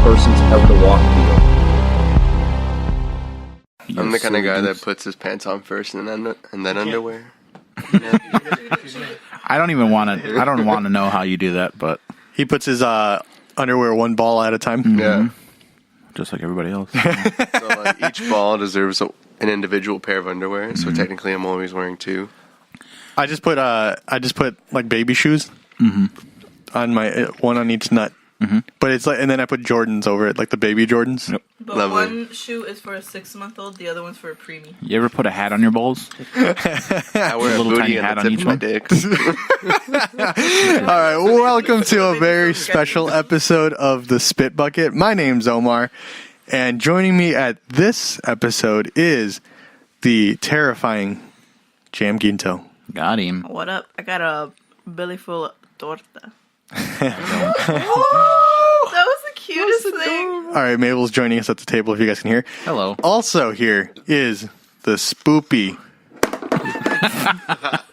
persons ever to walk the earth. I'm the kind of guy that puts his pants on first and then underwear. I don't want to know how you do that, but He puts his underwear one ball at a time. Yeah. just like everybody else. So like each ball deserves an individual pair of underwear. So technically, I'm always wearing two. I just put like baby shoes on my one on each nut. But it's like, and then I put Jordans over it, like the baby Jordans. Yep. But Lovely. one shoe is for a 6-month-old, the other one's for a preemie. You ever put a hat on your balls? I wear a little booty tiny and hat the on tip each of my one? dick. All right, welcome to a very special episode of the Spit Bucket. My name's Omar, and joining me at this episode is the terrifying Jam Ginto. Got him. What up? I got a belly full of torta. That was the cutest thing. All right, Mabel's joining us at the table if you guys can hear. Hello. Also here is the spoopy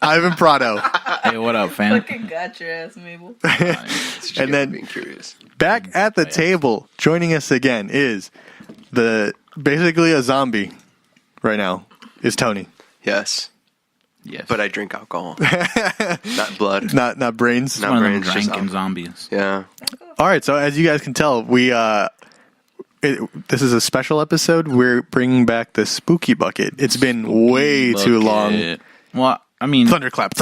Ivan Prado. Hey, what up, fam? Fucking got your ass, Mabel. And then being curious. back at the table, joining us again is basically a zombie right now, is Tony. Yes, Yes. but I drink alcohol, not blood. Not brains. Not one of them brains, just drinking zombies. Yeah. All right, so as you guys can tell, this is a special episode. We're bringing back the spooky bucket. It's been way too long. Well, I mean, Thunderclap.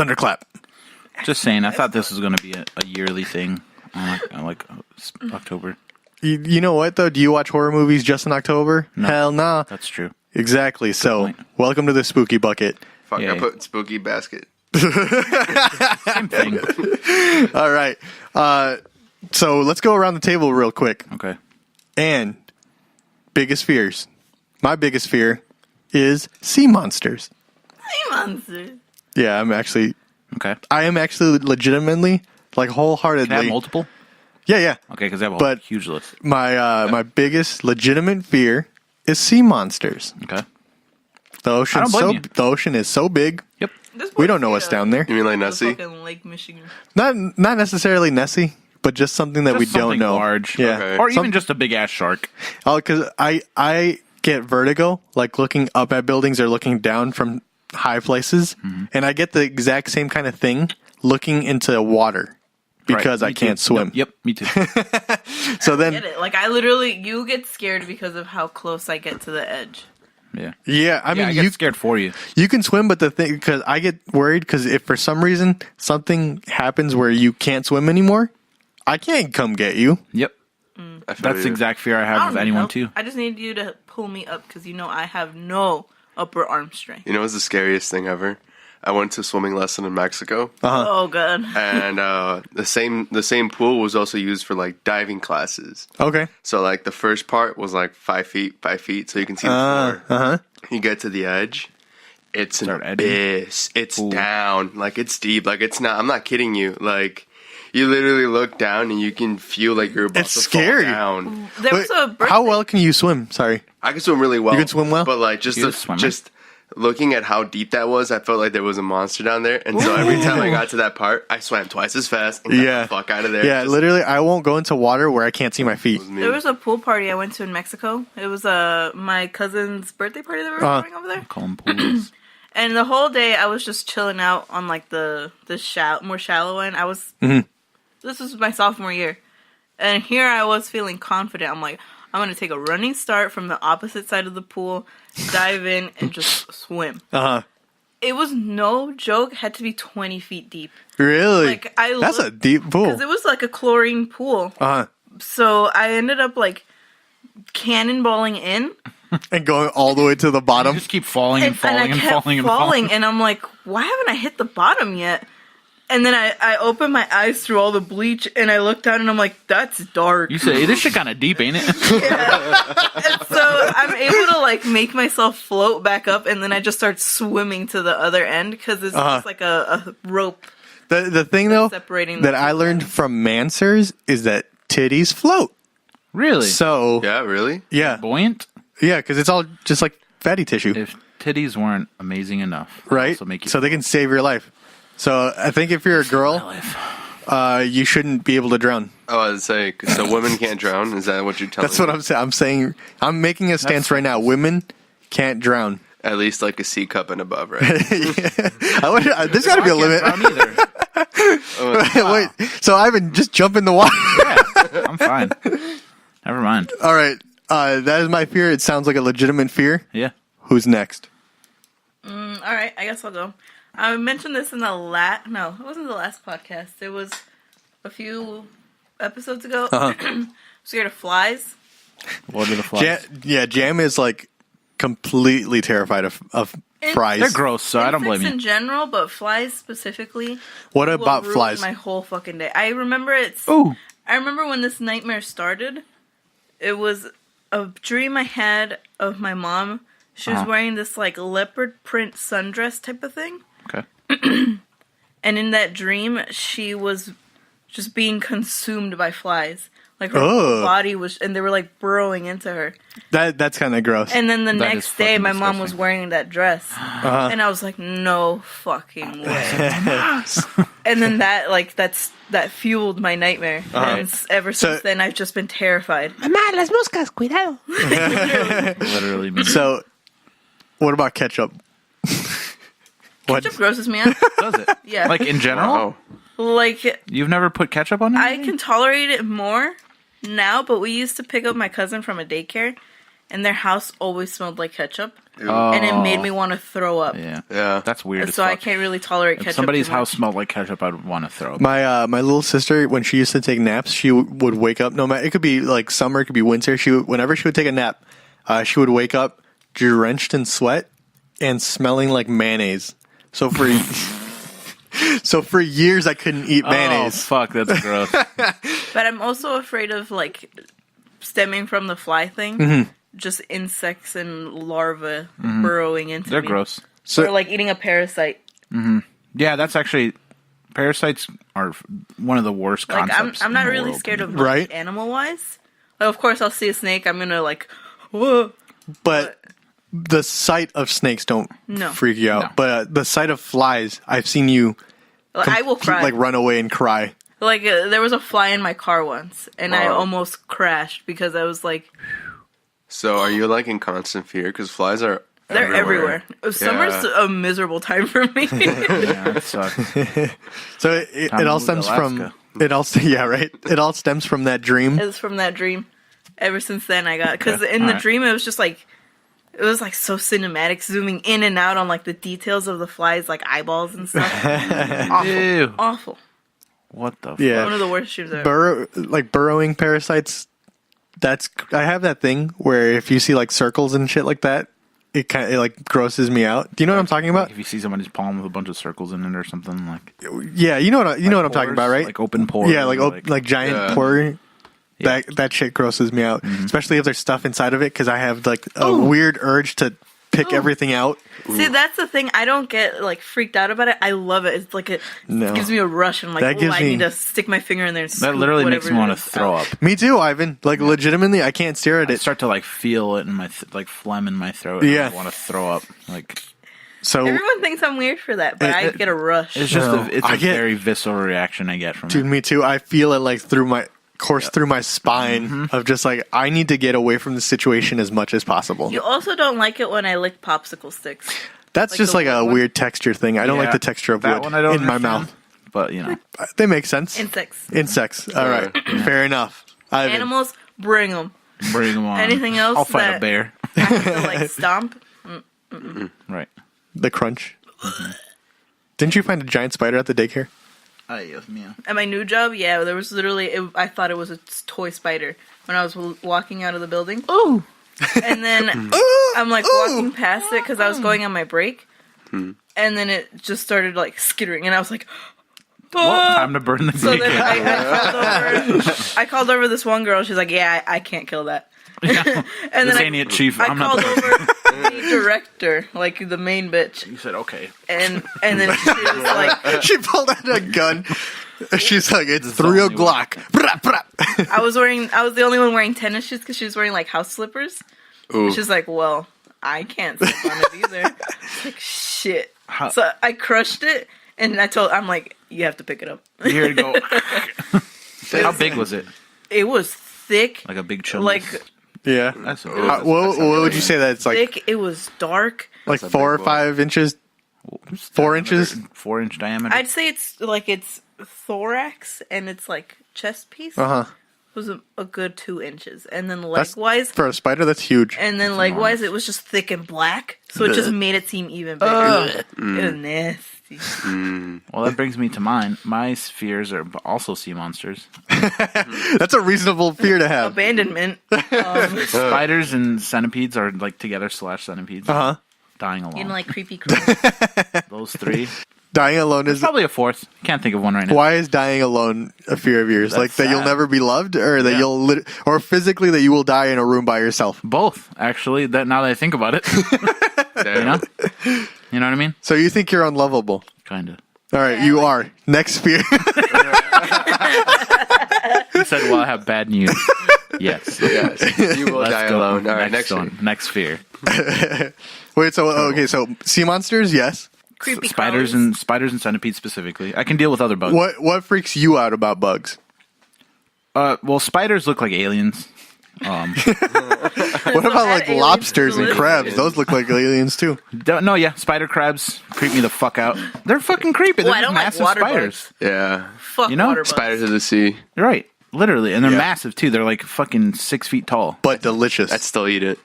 just saying. I thought this was going to be a yearly thing, like October. You know what though? Do you watch horror movies just in October? No. Hell nah. That's true. Exactly. So point. welcome to the spooky bucket. Fuck, Yeah. I put spooky basket. Same thing. All right. So let's go around the table real quick. Okay. And biggest fears. My biggest fear is sea monsters. Hey, monster. Yeah, Okay. I am actually legitimately, like wholeheartedly. Can I have multiple? Yeah. Okay, because I have a But- huge list. My biggest legitimate fear is sea monsters. Okay. The ocean blame you. the ocean is so big. Yep. We don't know what's down there. You mean like The Nessie? fucking Lake Michigan. Not necessarily Nessie, but just something that Just we don't something know. large. Yeah. Okay. Or even just a big ass shark. Oh, because I get vertigo, like looking up at buildings or looking down from high places, and I get the exact same kind of thing looking into water because Right, I me too. can't swim. Yep, me too. So then, Get it? Like, you get scared because of how close I get to the edge. Yeah. yeah, I mean, I get scared for you. you can swim, but the thing, because I get worried because if for some reason something happens where you can't swim anymore, I can't come get you. Yep. I feel That's the you. exact fear I I have don't of need anyone help. too. I just need you to pull me up because I have no upper arm strength. You know what's the scariest thing ever? I went to a swimming lesson in Mexico, Oh, God. and the same pool was also used for like diving classes. Okay. So like the first part was like 5 feet, so you can see the floor. You get to the edge, it's an Start edging. abyss. It's down, like it's deep, like it's not. I'm not kidding you. Like you literally look down and you can feel like you're about It's to scary. fall down. There was a birthday. How well can you swim? Sorry. I can swim really well. You can swim well? but like just You're a swimmer. just looking at how deep that was, I felt like there was a monster down there. And so every time I got to that part, I swam twice as fast and got Yeah. the fuck out of there. Yeah, Just- literally, I won't go into water where I can't see my feet. it was me. There was a pool party I went to in Mexico. It was my cousin's birthday party that we were having over there. Call them pools. And the whole day I was just chilling out on like the more shallow end. This was my sophomore year. And here I was feeling confident. I'm like, I'm going to take a running start from the opposite side of the pool, dive in, and just swim. It was no joke. It had to be 20 feet deep. Really? Like, That's a deep pool. Because it was like a chlorine pool. So I ended up like cannonballing in. And going all the way to the bottom. Just keep falling and falling I and kept falling and falling. and I'm like, why haven't I hit the bottom yet? And then I opened my eyes through all the bleach, and I looked down, and I'm like, that's dark. You say, this shit kind of deep, ain't it? And so I'm able to like make myself float back up, and then I just start swimming to the other end because it's just like a rope. The thing, though, Separating that the I two learned ends. from Mansers is that titties float. Really? So, Yeah, really? yeah. Buoyant? Yeah, because it's all just like fatty tissue, If titties weren't amazing enough. right? So make you So they can save your life. So I think if you're a girl, life. You shouldn't be able to drown. Oh, I was say, so women can't drown? Is that what you're telling That's what me? I'm saying. I'm saying I'm making a stance right now. Women can't drown. At least like a C cup and above, right? There's got to be a limit. Wait, so Ivan, just jump in the water. Yeah, I'm fine. Never mind. All right. That is my fear. It sounds like a legitimate fear. Yeah. Who's next? All right, I guess I'll go. I mentioned this in the no, it wasn't the last podcast. It was a few episodes ago. Scared of flies. What are the flies? Jam is like completely terrified of flies. They're gross, so I don't blame Insects you. in general, but flies specifically. What will about ruin flies? My whole fucking day. I remember Ooh. I remember when this nightmare started. It was a dream I had of my mom. She was wearing this like leopard print sundress type of thing. Okay. And in that dream, she was just being consumed by flies. Like her Ugh. whole body was, and they were like burrowing into her. That's kind of gross. And then the That next is day, fucking my mom was disgusting. wearing that dress, and I was like, "No fucking way!" And then that fueled my nightmare, and ever since then, I've just been terrified. Literally. Me. So, what about ketchup? What? Ketchup grosses me out. Does it? Yeah, Like in general? Oh, like You've never put ketchup on I anything? can tolerate it more now, but we used to pick up my cousin from a daycare, and their house always smelled like ketchup, and it made me want to throw up. Yeah. yeah. That's weird as So I fuck. can't really tolerate If ketchup. somebody's too much. house smelled like ketchup, I'd want to throw up. My little sister, when she used to take naps, she would wake up. No matter, it could be like summer, it could be winter. Whenever she would take a nap, she would wake up drenched in sweat and smelling like mayonnaise. So for years, I couldn't eat Oh, mayonnaise. fuck, that's gross. But I'm also afraid of like stemming from the fly thing. Mm-hmm. Just insects and larvae burrowing into They're me. gross. So Or like eating a parasite. Yeah, that's actually... Parasites are one of the worst Like concepts. I'm not in the really world. scared of Right. animal wise. Like, of course, I'll see a snake. I'm gonna like, whoa. but the sight of snakes don't No. freak you out. No. But the sight of flies, I've seen you Like, I will cry. like run away and cry. Like there was a fly in my car once, and I Wow. almost crashed because I was like, So are you like in constant fear? Because flies are they're everywhere. Summer's a miserable time for me. Yeah, that sucks. So it Time to all move to stems from Alaska. It all stems from that dream. It's from that dream. Ever since then, I got because in the Alright. dream it was just like it was like so cinematic, zooming in and out on like the details of the flies, like eyeballs and stuff. Awful, Ew. awful. What the Yeah. One of the worst dreams ever. Burrowing parasites. I have that thing where if you see like circles and shit like that, it like grosses me out. Do you know what I'm talking about? If you see somebody's palm with a bunch of circles in it or something, like... Yeah, you know what I'm talking pores, about, right? Like open pores. Yeah, like giant Yeah. pore. Yeah. That shit grosses me out, especially if there's stuff inside of it, because I have like a weird urge to pick everything out. See, that's the thing. I don't get like freaked out about it. I love it. It's like it No. gives me a rush. And I'm That like, oh, gives I me- need to stick my finger in there. And That scoop literally makes me whatever want it to is throw out. up. Me too, Ivan. Like legitimately, I can't stare at I it. start to like feel it in my like phlegm in my throat. And Yeah. I want to throw up. Like So, Everyone thinks I'm weird for that, but I get a rush. it's just No, it's I a get- very visceral reaction I get from dude, it. me too. I feel it like through my spine of just like I need to get away from the situation as much as possible. You also don't like it when I lick popsicle sticks. That's like just the like a wood one? weird texture thing. I don't like Yeah. the texture of That wood one I don't in my understand, mouth. But you know, They make sense. Insects. Insects. All right, fair enough. Ivan. Animals, bring them. bring them on. Anything else I'll fight a that- bear. I have to like stomp. Right. The crunch. Didn't you find a giant spider at the daycare? At my new job, yeah, there was literally, I thought it was a toy spider when I was walking out of the building. Ooh. And then I'm like walking past it because I was going on my break. And then it just started like skittering, and I was like, Well, time to burn the so then daycare. I called over this one girl. She's like, yeah, I can't kill that. And This then ain't it, chief. I I'm not. called over the director, like the main bitch, You said okay. and then she was like, She pulled out a gun. She's like, it's is the 3 only o'clock. Brap, brap. I was the only one wearing tennis shoes because she was wearing like house slippers. Ooh. She's like, well, I can't slip on it either. It's like, shit. How- So I crushed it, And I'm like, you have to pick it up. Here you go. How big was it? It was thick. Like a big chunk. Like Yeah. That's What would you say that it's like? thick. It was dark. Like That's a 4 or big 5 inches? 4 inches? 4-inch diameter. I'd say it's thorax and it's like chest piece. Uh huh. Was a good 2 inches, and then That's- likewise, For a spider, that's huge. and then likewise, it was just thick and black, so it just made it seem even bigger. It was nasty. Well, that brings me to mine. My fears are also sea monsters. That's a reasonable fear to have. Abandonment. Spiders and centipedes are like together / centipedes. Uh huh. Dying alone. You know, like creepy crawls. Those 3. Dying alone is. Probably a 4th. Can't think of one right now. Why is dying alone a fear of yours? That's Like that you'll sad. never be loved, or that Yeah. you'll, or physically that you will die in a room by yourself. Both, actually. That now that I think about it, you know, you know what I mean? So you think you're unlovable? Kind of. All right, you are. Next fear. He said, "Well, I have bad news." Yes. Yes, you will Let's die go. alone. All right, next one. one. Next fear. Wait. So okay. So sea monsters, yes. Creepy Spiders crawlies. and centipedes specifically. I can deal with other bugs. What freaks you out about bugs? Well, spiders look like aliens. What about like aliens lobsters and live. crabs? Those look like aliens too. No, yeah, spider crabs creep me the fuck out. They're fucking creepy. They're Well, I just don't like massive water spiders. Yeah, Fuck You know, water bugs. spiders of the sea. You're right, literally, and they're Yeah. massive too. They're like fucking 6 feet tall. But delicious. I'd still eat it.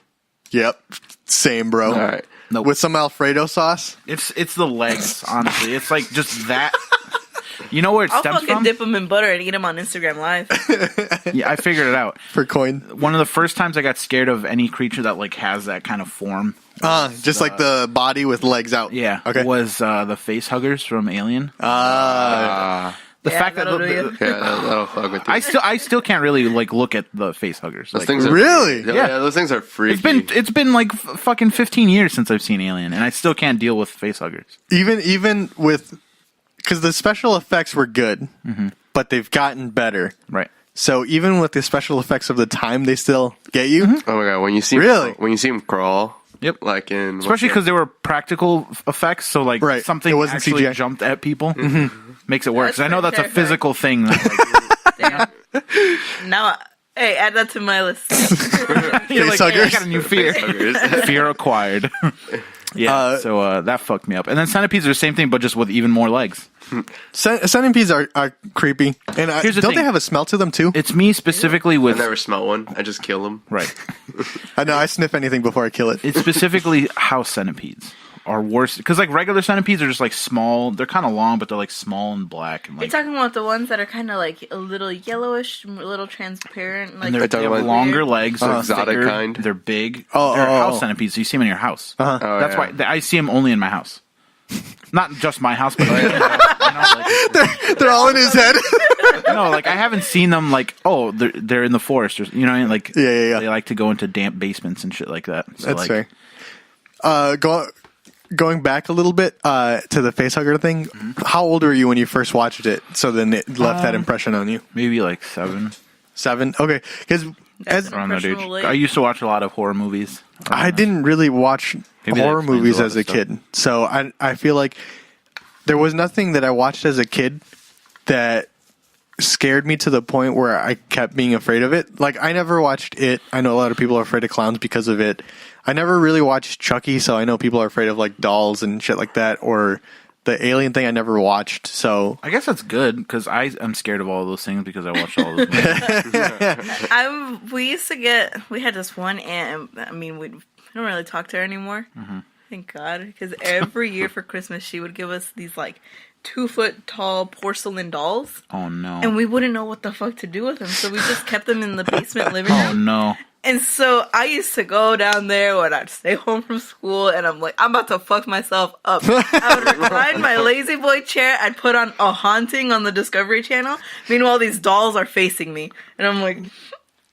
Yep. Same, bro. All right. Nope. With some Alfredo sauce. It's the legs, honestly. It's like just that. You know where it I'll stems fucking from? dip them in butter and eat them on Instagram Live. Yeah, I figured it out. For coin. One of the first times I got scared of any creature that like has that kind of form. Just like the body with legs out. Yeah, Okay. was the face huggers from Alien. The Yeah, fact that that'll do you. Yeah, that'll fuck with you. I still can't really like look at the face huggers. Those Like, things are Really? Yeah, those things are freaky. it's been like fucking 15 years since I've seen Alien, and I still can't deal with face huggers. Even with, because the special effects were good, but they've gotten better. Right. So even with the special effects of the time, they still get you. Oh my god, when you see Really? when you see him crawl, Yep. like in Especially because they were practical effects, so like Right. something It wasn't actually CGI. jumped at people makes it worse. That's I know that's a terrifying. physical thing. That, Now, hey, add that to my list. you're Face like, hey, I huggers. got a new fear. Fear acquired. Yeah, so that fucked me up. And then centipedes are the same thing, but just with even more legs. Centipedes are creepy, and Here's the don't thing. they have a smell to them too? It's me specifically I with never smelt one. I just kill them. right. I know I sniff anything before I kill it. It's specifically house centipedes are worse because like regular centipedes are just like small. They're kind of long, but they're like small and black and You're like talking about the ones that are kind of like a little yellowish, a little transparent. Like and they talking have about longer legs. They're exotic thicker, kind? They're big. Oh, they're oh, house oh. centipedes. So you see them in your house. Uh-huh. Oh, That's yeah. why I see them only in my house. Not just my house, but you know, They're all in his head. no, like I haven't seen them like they're in the forest or you know what I mean? Like Yeah. they like to go into damp basements and shit like that. So That's like, fair. Going back a little bit to the facehugger thing. How old were you when you first watched it? So then it left that impression on you. maybe like 7 7. Okay, because That's around that age. Impressionable age. I used to watch a lot of horror movies. I didn't really watch Maybe that horror explains movies a lot as of a stuff. kid, so I feel like there was nothing that I watched as a kid that scared me to the point where I kept being afraid of it. Like I never watched It. I know a lot of people are afraid of clowns because of it. I never really watched Chucky, so I know people are afraid of like dolls and shit like that, or the Alien thing I never watched. So I guess that's good because I am scared of all those things because I watched all those movies. We had this one aunt. I mean, we don't really talk to her anymore. Thank God, because every year for Christmas she would give us these like 2-foot tall porcelain dolls, Oh no. and we wouldn't know what the fuck to do with them, so we just kept them in the basement living Oh room. no. And so I used to go down there when I'd stay home from school, and I'm like, I'm about to fuck myself up. I would recline my lazy boy chair. I'd put on A Haunting on the Discovery Channel. Meanwhile, these dolls are facing me, and I'm like,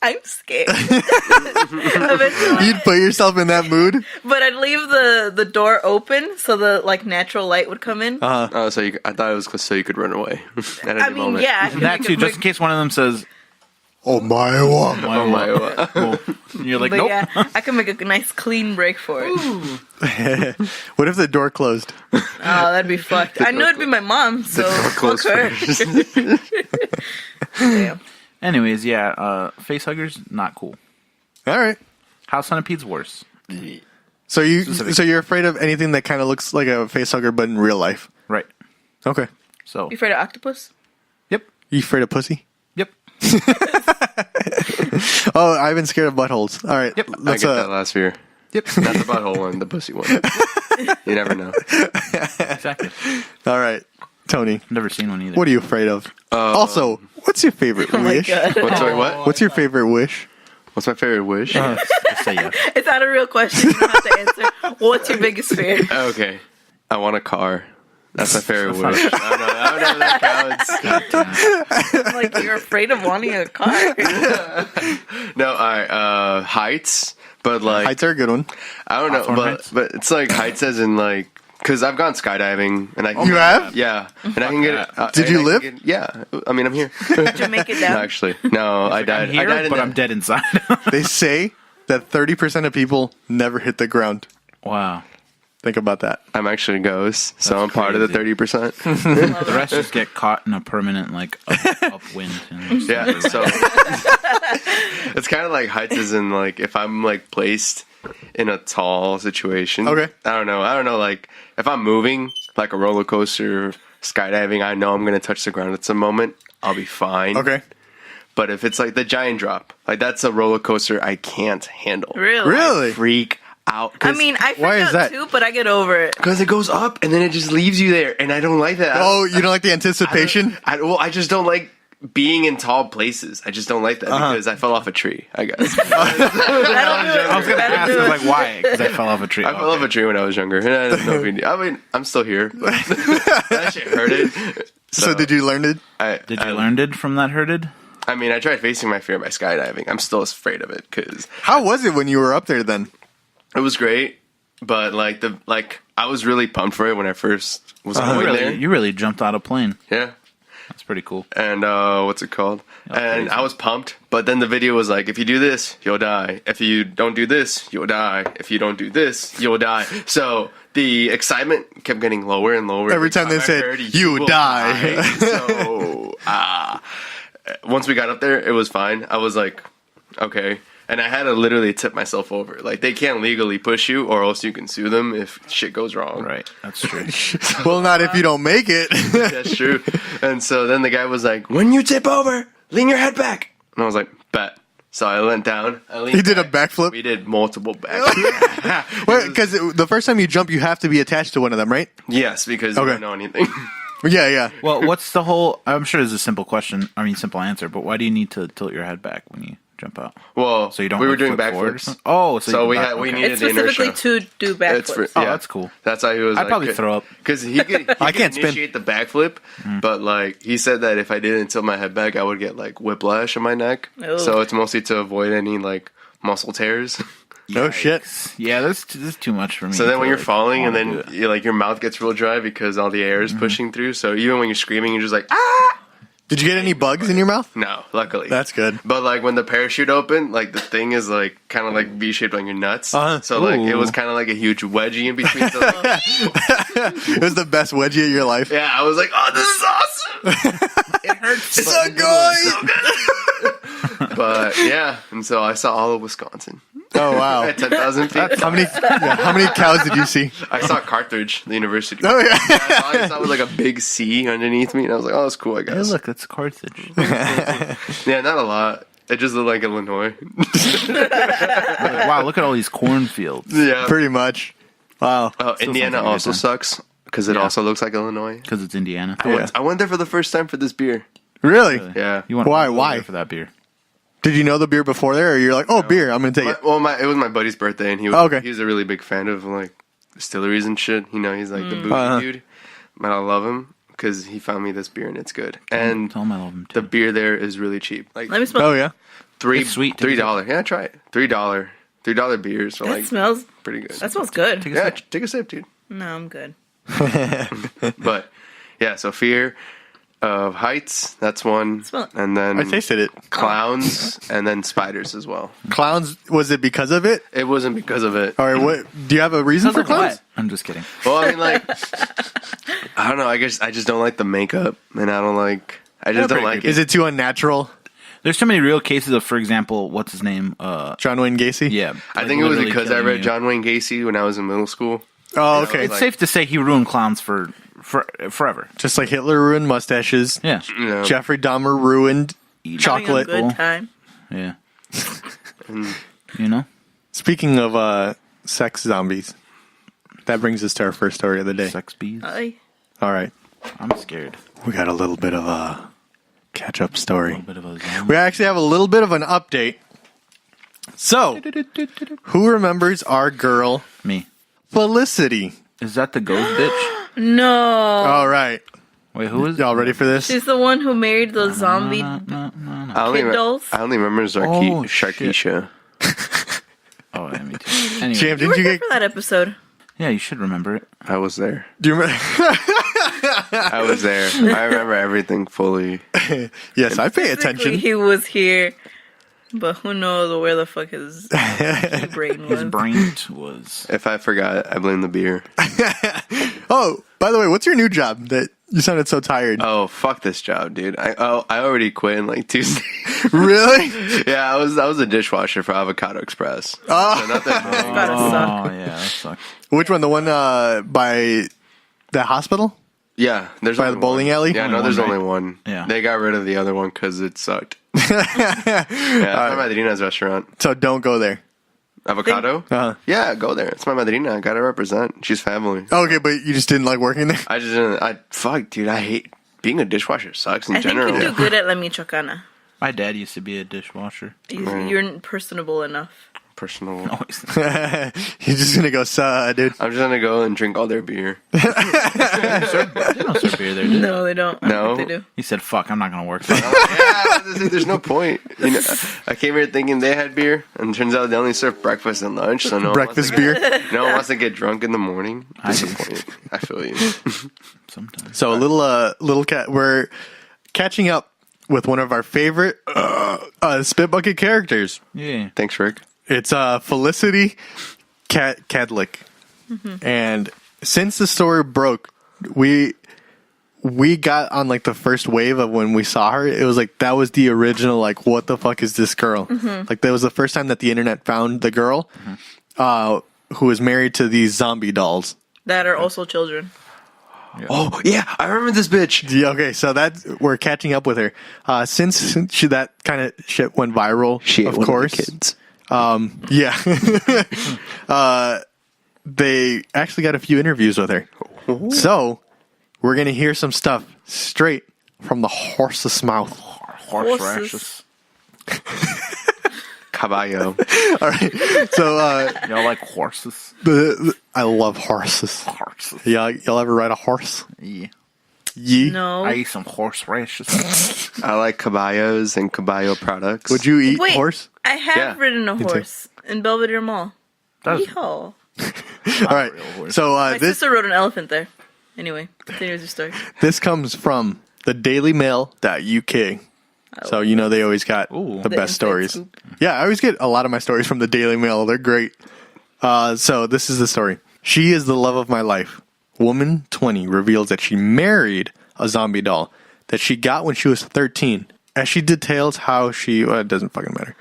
I'm scared. Eventually, you'd put yourself in that mood. but I'd leave the door open so the like natural light would come in. Oh, I thought it was so you could run away at any I mean, moment. yeah, I could That make too, a just in quick- case one of them says, Oh my God. Oh my God. Well, you're like, But nope. yeah, I can make a nice clean break for it. What if the door closed? Oh, that'd be fucked. I know it'd be my mom, so fuck her. Damn. Anyways, yeah, face huggers, not cool. All right. House centipedes, worse. So you're afraid of anything that kind of looks like a face hugger, but in real life. Right. Okay. So, You afraid of octopus? yep. You afraid of pussy? Yep. Oh, I've been scared of buttholes. All right. Yep. I get that last fear. Yep. Not the butthole one, the pussy one. You never know. Exactly. All right. Tony, Never seen one either. what are you afraid of? Also, what's your favorite Oh my wish? god. What? What's your favorite wish? What's my favorite wish? Just say yes. It's not a real question. You don't have to answer. What's your biggest fear? Okay. I want a car. That's my favorite wish. I don't know if that counts. I'm like, you're afraid of wanting a car? No, heights, but like Heights are a good one. I don't know, Hawthorne but heights? but it's like heights as in like because I've gone skydiving and I can, You have? yeah, and I can get. Did you live? Yeah, I mean I'm here. Did you make it No, down? actually, no, I died. I'm here, I died in but the, I'm dead inside. They say that 30% of people never hit the ground. Wow. Think about that. I'm actually a ghost, so I'm part of the crazy. 30%. The rest just get caught in a permanent like upwind. Yeah, so it's kind of like heights as in like if I'm like placed in a tall situation. Okay. I don't know. Like if I'm moving like a roller coaster, skydiving, I know I'm gonna touch the ground at some moment. I'll be fine. Okay. But if it's like the giant drop, like that's a roller coaster I can't handle. Really? Really? Freak out. I mean, I Why freak is out that? too, but I get over it. because it goes up and then it just leaves you there, and I don't like that. Oh, you don't like the anticipation? I just don't like being in tall places. I just don't like that because I fell off a tree, I guess. That'll do it. I was gonna That'll ask do you, it. like why? Because I fell off a tree. I fell off a tree when I was younger. And I didn't know if I mean, I'm still here. That shit hurted. So did you learn it? Did you learn it from that hurted? I mean, I tried facing my fear by skydiving. I'm still afraid of it because How was it when you were up there then? it was great. But I was really pumped for it when I first was going there. You really jumped out of plane. Yeah. That's pretty cool. And what's it called? And crazy. I was pumped, but then the video was like, if you do this, you'll die. If you don't do this, you'll die. If you don't do this, you'll die. So the excitement kept getting lower and lower. Every time they I said, heard, "You will die." So once we got up there, it was fine. I was like, okay. And I had to literally tip myself over. Like, they can't legally push you, or else you can sue them if shit goes wrong. Right. That's true. Well, not if you don't make it. That's true. And so then the guy was like, when you tip over, lean your head back. And I was like, bet. So I leant down. He did a backflip? We did multiple backflips. Wait, because the first time you jump, you have to be attached to one of them, right? Yes, because Okay. you don't know anything. Yeah, yeah. Well, what's the whole? I'm sure it's a simple question. I mean, simple answer. But why do you need to tilt your head back when you jump out? Well, So you don't. we were like, doing flip forward or backflips. something? Oh, so So you we can had we okay. needed It's the specifically inertia. to do It's for- backflips. Oh, yeah. that's cool. That's how he was. I'd probably throw up. because he could I can't spin. initiate the backflip, but like he said that if I didn't tilt my head back, I would get like whiplash in my neck. Oh. So it's mostly to avoid any like muscle tears. No shit. Yeah, this is too much for me. So then when to, you're like, falling and wanna do then it. like your mouth gets real dry because all the air is pushing through. So even when you're screaming, you're just like ah. Did you get any bugs in your mouth? No, luckily. That's good. But like when the parachute opened, like the thing is like kind of like V-shaped on your nuts. Uh-huh. So like it Ooh. was kind of like a huge wedgie in between. So, like, It was the best wedgie of your life. yeah, I was like, oh, this is awesome. it hurts. It's so good. But yeah, and so I saw all of Wisconsin Oh, wow. at 10,000 feet. How many cows did you see? I saw Carthage, the university. Oh, yeah. I saw it was like a big C underneath me, and I was like, oh, that's cool, I Hey, guess. look, that's Carthage. Yeah, not a lot. It just looked like Illinois. Wow, look at all these cornfields. Yeah. Pretty much. Wow. Indiana sounds like a good also time. sucks because it Yeah. also looks like Illinois. Because it's Indiana. I went there for the first time for this beer. Really? Yeah. You want Why? to go Why? there for that beer? Did you know the beer before there, or you're like, oh, beer, I'm going to take it? It was my buddy's birthday, and he was Oh, okay. he was a really big fan of like distilleries and shit. You know, he's like the bougie Uh-huh. dude. But I love him because he found me this beer and it's good. And Tell him I love him the too. beer there is really cheap. Like Let me smell. Oh, yeah? It's sweet. Take a $3. Yeah, try it. $3 beers are That like smells. pretty good. That smells good. Yeah, take a sip, dude. No, I'm good. But yeah, so fear. of heights. That's one. Smell it. And then I tasted it. clowns, and then spiders as well. Clowns, was it because of it? It wasn't because of it. All right, what do you have a reason for clowns? I'm just kidding. Well, I mean, like, I don't know. I guess I just don't like the makeup, and I just don't like it. Is it too unnatural? There's too many real cases of, for example, what's his name? John Wayne Gacy? Yeah. I think it was literally because I killing read you. John Wayne Gacy when I was in middle school. Oh, okay. It's safe to say he ruined clowns for forever. Just like Hitler ruined mustaches. Yeah. You know, Jeffrey Dahmer ruined Having chocolate. a good time. Yeah. You know? Speaking of sex zombies, that brings us to our first story of the day. Sex bees. Aye. All right. I'm scared. We got a little bit of a catch-up A story. little bit of a zombie. We actually have a little bit of an update. So, who remembers our girl, Me. Felicity? Is that the ghost bitch? No. All right. Wait, who is Y'all ready for this? She's the one who married the zombie. No. Kid dolls? I only remember Oh, Sharkeisha. Oh, yeah, me too. Anyway. Jam, You were didn't you there get... for that episode. Yeah, you should remember it. I was there. Do you remember? I was there. I remember everything fully. Yes, I pay Basically, attention. he was here, but who knows where the fuck his brain was. His brain was. If I forgot, I blame the beer. Oh, by the way, what's your new job that you sounded so tired? Oh, fuck this job, dude. I already quit in like Tuesday. Really? Yeah, I was a dishwasher for Avocado Express. Oh. So nothing big. Gotta suck. Oh, yeah, that sucks. Which one? The one by the hospital? Yeah, there's By only the bowling one. alley? Yeah, Only no, there's one, only right? one. Yeah. They got rid of the other one because it sucked. Yeah, it's my madrina's restaurant. So don't go there. Avocado? Uh-huh. Yeah, go there. It's my madrina. I gotta represent. She's family. Okay, but you just didn't like working there? I just didn't. Fuck, dude. I hate being a dishwasher. Sucks in I think general. you do good at La Michoacana. My dad used to be a dishwasher. You're personable enough. Personal. No, he's not. You're just gonna go, dude. I'm just gonna go and drink all their beer. They don't serve beer there, do they? No, they don't. I No? don't think they do. He said, fuck, I'm not going to work. Yeah, there's no point. You know, I came here thinking they had beer, and turns out they only serve breakfast and lunch. So no Breakfast one wants beer. to, no one wants to get drunk in the morning. I do. Disappointed. I feel you. Sometimes. So a little cat. We're catching up with one of our favorite Spit Bucket characters. Yeah. Thanks, Rick. It's Felicity Cadlick. And since the story broke, we got on like the first wave of when we saw her. It was like that was the original like what the fuck is this girl? Like that was the first time that the internet found the girl who was married to these zombie dolls. That are also children. Oh yeah, I remember this bitch. Yeah, okay, so we're catching up with her. Since that kind of shit went viral, of course. Kids. Yeah. They actually got a few interviews with her. So, we're going to hear some stuff straight from the horse's mouth. Horse Horses. rashes. Caballo. All right. So, Y'all like horses? I love horses. Horses. Y'all ever ride a horse? Yeah. Yee. No. I eat some horse rashes. I like caballos and caballo products. Would you eat Wait, horse? I have Yeah. ridden a too. horse in Belvedere Mall. That's Yeehaw. All right. real horse. So, My this sister rode an elephant there. Anyway, continue with your story. this comes from the dailymail.uk. So, you know, they always got Ooh. the The best inside stories. scoop. Yeah, I always get a lot of my stories from the Daily Mail. They're great. So this is the story. She is the love of my life. Woman 20 reveals that she married a zombie doll that she got when she was 13. As she details how she... Well, it doesn't fucking matter.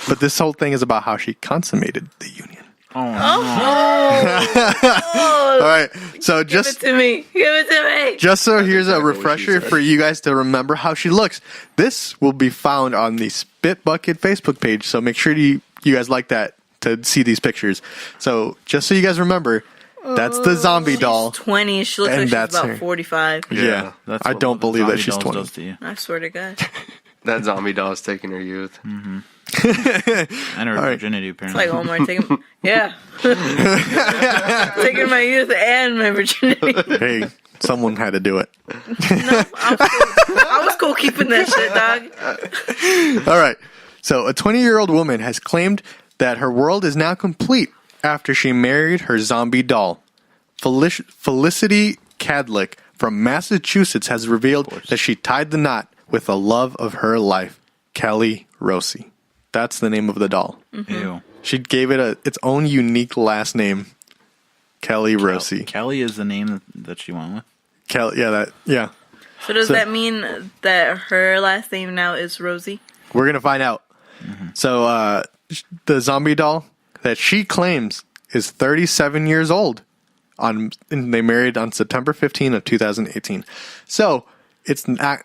But this whole thing is about how she consummated the union. Oh, All right. So Give it to me. Give it to me. Just so here's a exactly what she refresher said. for you guys to remember how she looks. This will be found on the Spit Bucket Facebook page, so make sure you guys like that to see these pictures. So just so you guys remember, that's the zombie doll. 20. She looks And like she's that's about her. 45. Yeah, that's I what don't believe that zombie she's dolls 20. does to you. I swear to God. That zombie doll is taking her youth. And her right. virginity, It's apparently. like Omar taking... Yeah. Taking my youth and my virginity. Hey, someone had to do it. I was cool keeping that shit, dog. All right. So a 20-year-old woman has claimed that her world is now complete after she married her zombie doll. Felicity Cadlick from Massachusetts has revealed that she tied the knot with the love of her life, Kelly Rossi. That's the name of the doll. Ew. She gave it its own unique last name, Kelly Rossi. Kelly is the name that she went with. Kelly, yeah. So does that mean that her last name now is Rosie? We're gonna find out. So the zombie doll that she claims is 37 years old. And they married on September 15 of 2018. So it's not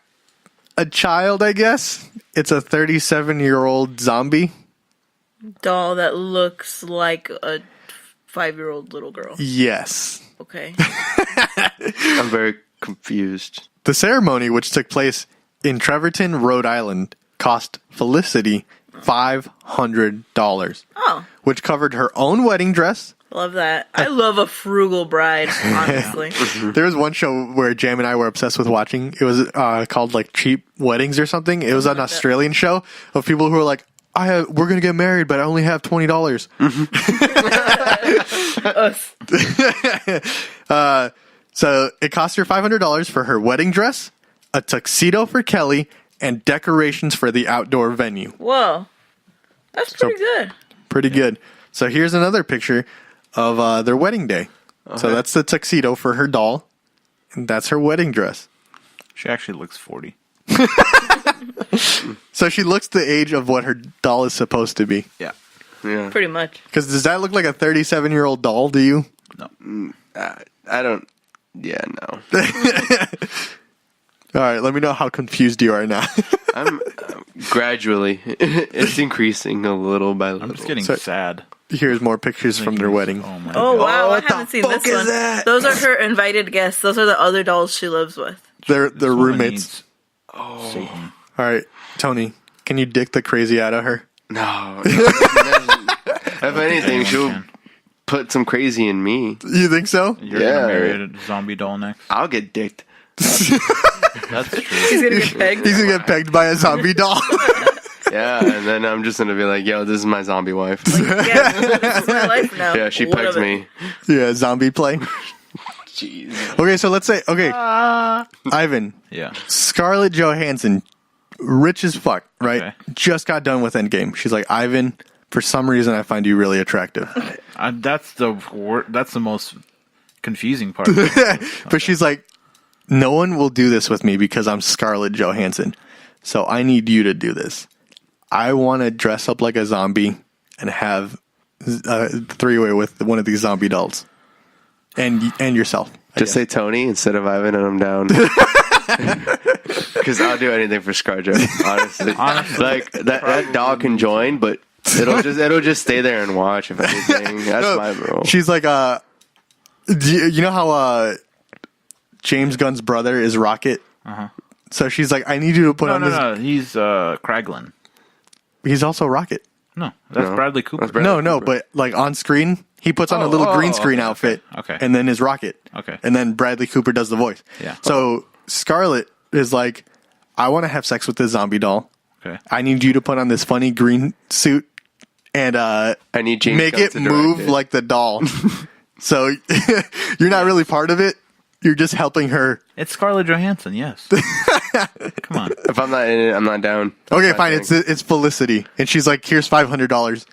a child, I guess. It's a 37-year-old zombie Doll that looks like a 5-year-old little girl. Yes. Okay. I'm very confused. The ceremony, which took place in Trevorton, Rhode Island, cost Felicity $500. Oh, Which covered her own wedding dress. love that. I love a frugal bride, honestly. There was one show where Jam and I were obsessed with watching. It was called like Cheap Weddings or something. It was an Australian show of people who were like, we're going to get married, but I only have $20. So it cost her $500 for her wedding dress, a tuxedo for Kelly, and decorations for the outdoor venue. Whoa. That's pretty good. Pretty good. So here's another picture of their wedding day. Okay. So that's the tuxedo for her doll, and that's her wedding dress. She actually looks 40. So she looks the age of what her doll is supposed to be. Yeah. Yeah. Pretty much. Because does that look like a 37-year-old doll to you? No. I don't. Yeah, no. All right, let me know how confused you are now. I'm gradually. It's increasing a little by little. I'm just getting So- sad. Here's more pictures from their wedding. Oh, my Oh, God. wow. I what the haven't seen fuck this is one. that? Those are her invited guests. Those are the other dolls she lives with. They're This woman roommates. needs Satan. All right, Tony, can you dick the crazy out of her? No. If anything, Anyone she'll can. put some crazy in me. You think so? You're Yeah. gonna marry a zombie doll next. I'll get dicked. That's true. He's gonna get pegged. He's gonna get pegged by a zombie doll. Yeah, and then I'm just gonna be like, yo, this is my zombie wife. Yeah, this is my life now. Yeah, she What pegs of it? me. Yeah, zombie play. Jeez. Okay, so let's say, Ivan, Yeah. Scarlett Johansson, rich as fuck, right? Okay. Just got done with Endgame. She's like, Ivan, for some reason I find you really attractive. That's the most confusing part. But she's like, no one will do this with me because I'm Scarlett Johansson. So I need you to do this. I want to dress up like a zombie and have a three-way with one of these zombie dolls. And yourself. I Just guess. say Tony instead of Ivan, and I'm down. Because I'll do anything for ScarJo. Honestly, like that dog can join, but it'll just stay there and watch. If anything, that's No, my role. She's like, you know how James Gunn's brother is Rocket? Uh-huh. So she's like, I need you to put on this. No. He's Kraglin. He's also Rocket. No, that's No. Bradley Cooper. That's Bradley No, Cooper. but like on screen, he puts on a little green screen outfit, okay. and then his Rocket, Okay. and then Bradley Cooper does the voice. Yeah. So Scarlett is like, I want to have sex with this zombie doll. Okay. I need you to put on this funny green suit and I need James make Gunn it to direct move it. like the doll. So you're not really part of it. You're just helping her. It's Scarlett Johansson, yes. Come on. If I'm not in it, I'm not down. Okay, That's fine. my thing. It's Felicity, and she's like, "Here's $500.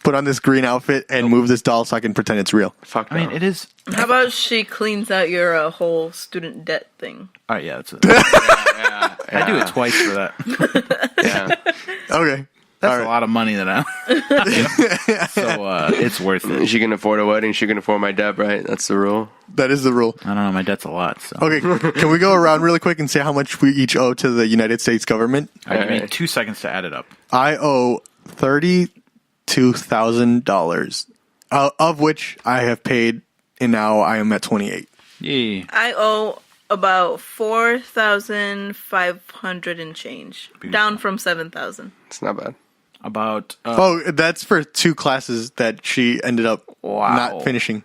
Put on this green outfit and move this doll so I can pretend it's real." Fuck. I mean, no. it is. How about she cleans out your whole student debt thing? All right, yeah. Yeah, I do it twice for that. Yeah. Okay, That's All right. a lot of money that I. So it's worth it. She can afford a wedding. She can afford my debt, right? That's the rule. That is the rule. I don't know. My debt's a lot. So. Okay, can we go around really quick and say how much we each owe to the United States government? All right, give me Alright. 2 seconds to add it up. I owe $32,000, of which I have paid, and now I am at 28. Yay. I owe about 4,500 and change, down from 7,000. It's not bad. About. Oh, that's for 2 classes that she ended up Wow. not finishing.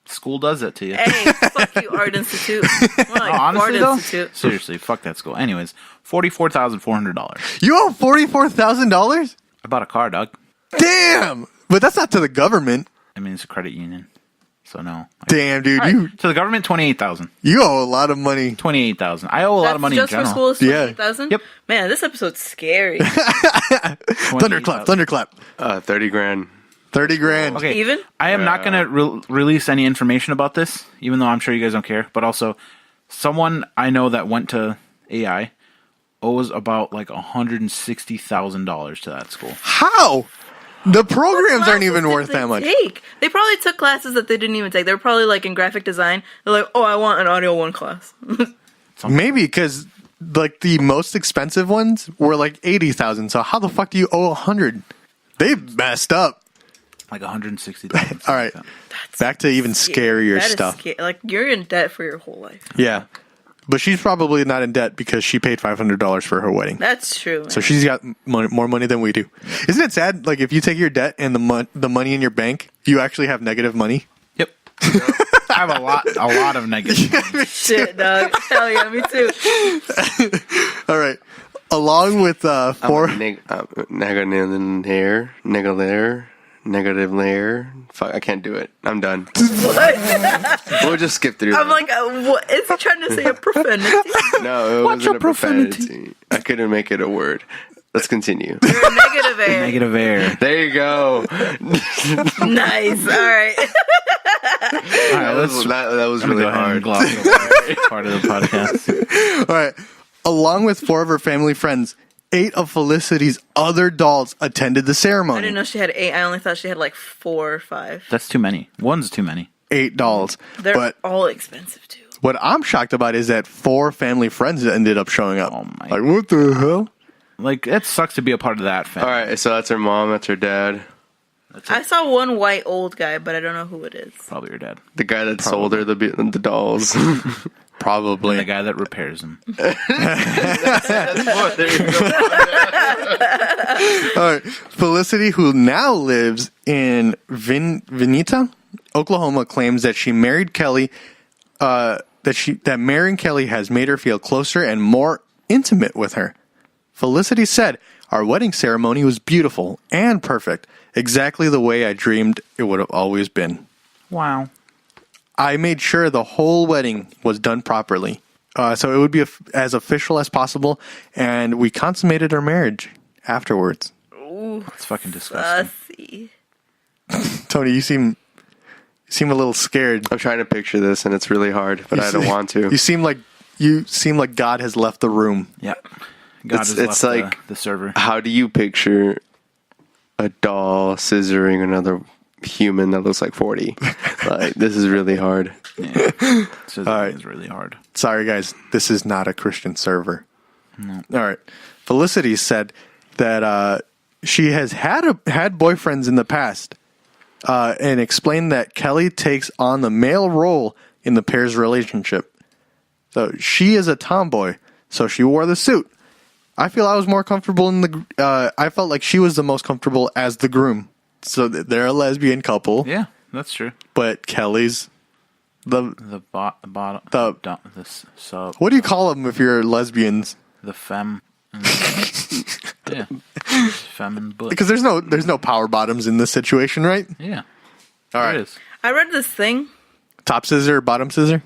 School does that to you. Hey, fuck you, Art Institute. More like Honestly, Ford though? Institute. Seriously, fuck that school. Anyways, $44,400. You owe $44,000? I bought a car, dog. Damn! But that's not to the government. I mean, it's a credit union. So no. Damn, dude, All right, to the government, $28,000. you owe a lot of money. $28,000. I owe a lot of money in just general. for school is Yeah. 28,000? Yep. Man, this episode's scary. Thunderclap, thunderclap. 30 grand. 30 grand. Okay. Even? I am not going to release any information about this, even though I'm sure you guys don't care. But also, someone I know that went to AI owes about like $160,000 to that school. How? The programs What aren't even classes worth did that they much. take? They probably took classes that they didn't even take. They were probably like in graphic design. They're like, oh, I want an audio 1 class. Maybe because like the most expensive ones were like 80,000. So how the fuck do you owe 100? They messed up. Like $160,000. All right, back to even scarier That is stuff. like, you're in debt for your whole life. Yeah, but she's probably not in debt because she paid $500 for her wedding. That's true, man. So she's got more money than we do. Isn't it sad? Like if you take your debt and the money in your bank, you actually have negative money. Yep. I have a lot of negative. Shit, dog. Hell yeah, me too. All right. Along with 4 negative layer. Fuck, I can't do it. I'm done. We'll just skip through I'm that. like, what? Is he trying to say a profanity? No, it wasn't a profanity. I couldn't make it a word. Let's continue. You're a negative air. Negative air. There you go. Nice. All right. All right, That was really hard. Gloss over part of the podcast. All right. Along with 4 of her family friends, 8 of Felicity's other dolls attended the I ceremony. didn't know she had 8. I only thought she had like 4 or 5. That's too many. One's too many. 8 dolls. They're But all expensive too. what I'm shocked about is that 4 family friends ended up showing up. Oh my Like, what the hell? Like, it sucks to be a part of that family. All right, so that's her mom. That's her dad. I saw one white old guy, but I don't know who it is. Probably your dad. The guy that sold her the dolls. Probably. The guy that repairs them. All right. Felicity, who now lives in Vinita, Oklahoma, claims that she married Kelly, that marrying Kelly has made her feel closer and more intimate with her. Felicity said, "Our wedding ceremony was beautiful and perfect, exactly the way I dreamed it would have always been. Wow. I made sure the whole wedding was done properly, so it would be as official as possible, and we consummated our marriage afterwards." Ooh, That's fucking disgusting. fussy. Tony, you seem a little scared. I'm trying to picture this, and it's really hard, but I don't want to. You seem like God has left the room. Yeah. God It's- has it's left like- the server. How do you picture a doll scissoring another human that looks like 40? Like, this is really hard. Yeah. So All right. It's really hard. Sorry, guys. This is not a Christian server. No. All right. Felicity said that she has had boyfriends in the past, and explained that Kelly takes on the male role in the pair's relationship. So she is a tomboy, so she wore the suit. I feel I was more comfortable I felt like she was the most comfortable as the groom. So they're a lesbian couple. Yeah, that's true. But Kelly's The bottom. The sub. what do you call them if you're lesbians? The femme. Yeah. Femme and butt. Because there's no power bottoms in this situation, right? Yeah. All right. It is. I read this thing. Top scissor, bottom scissor.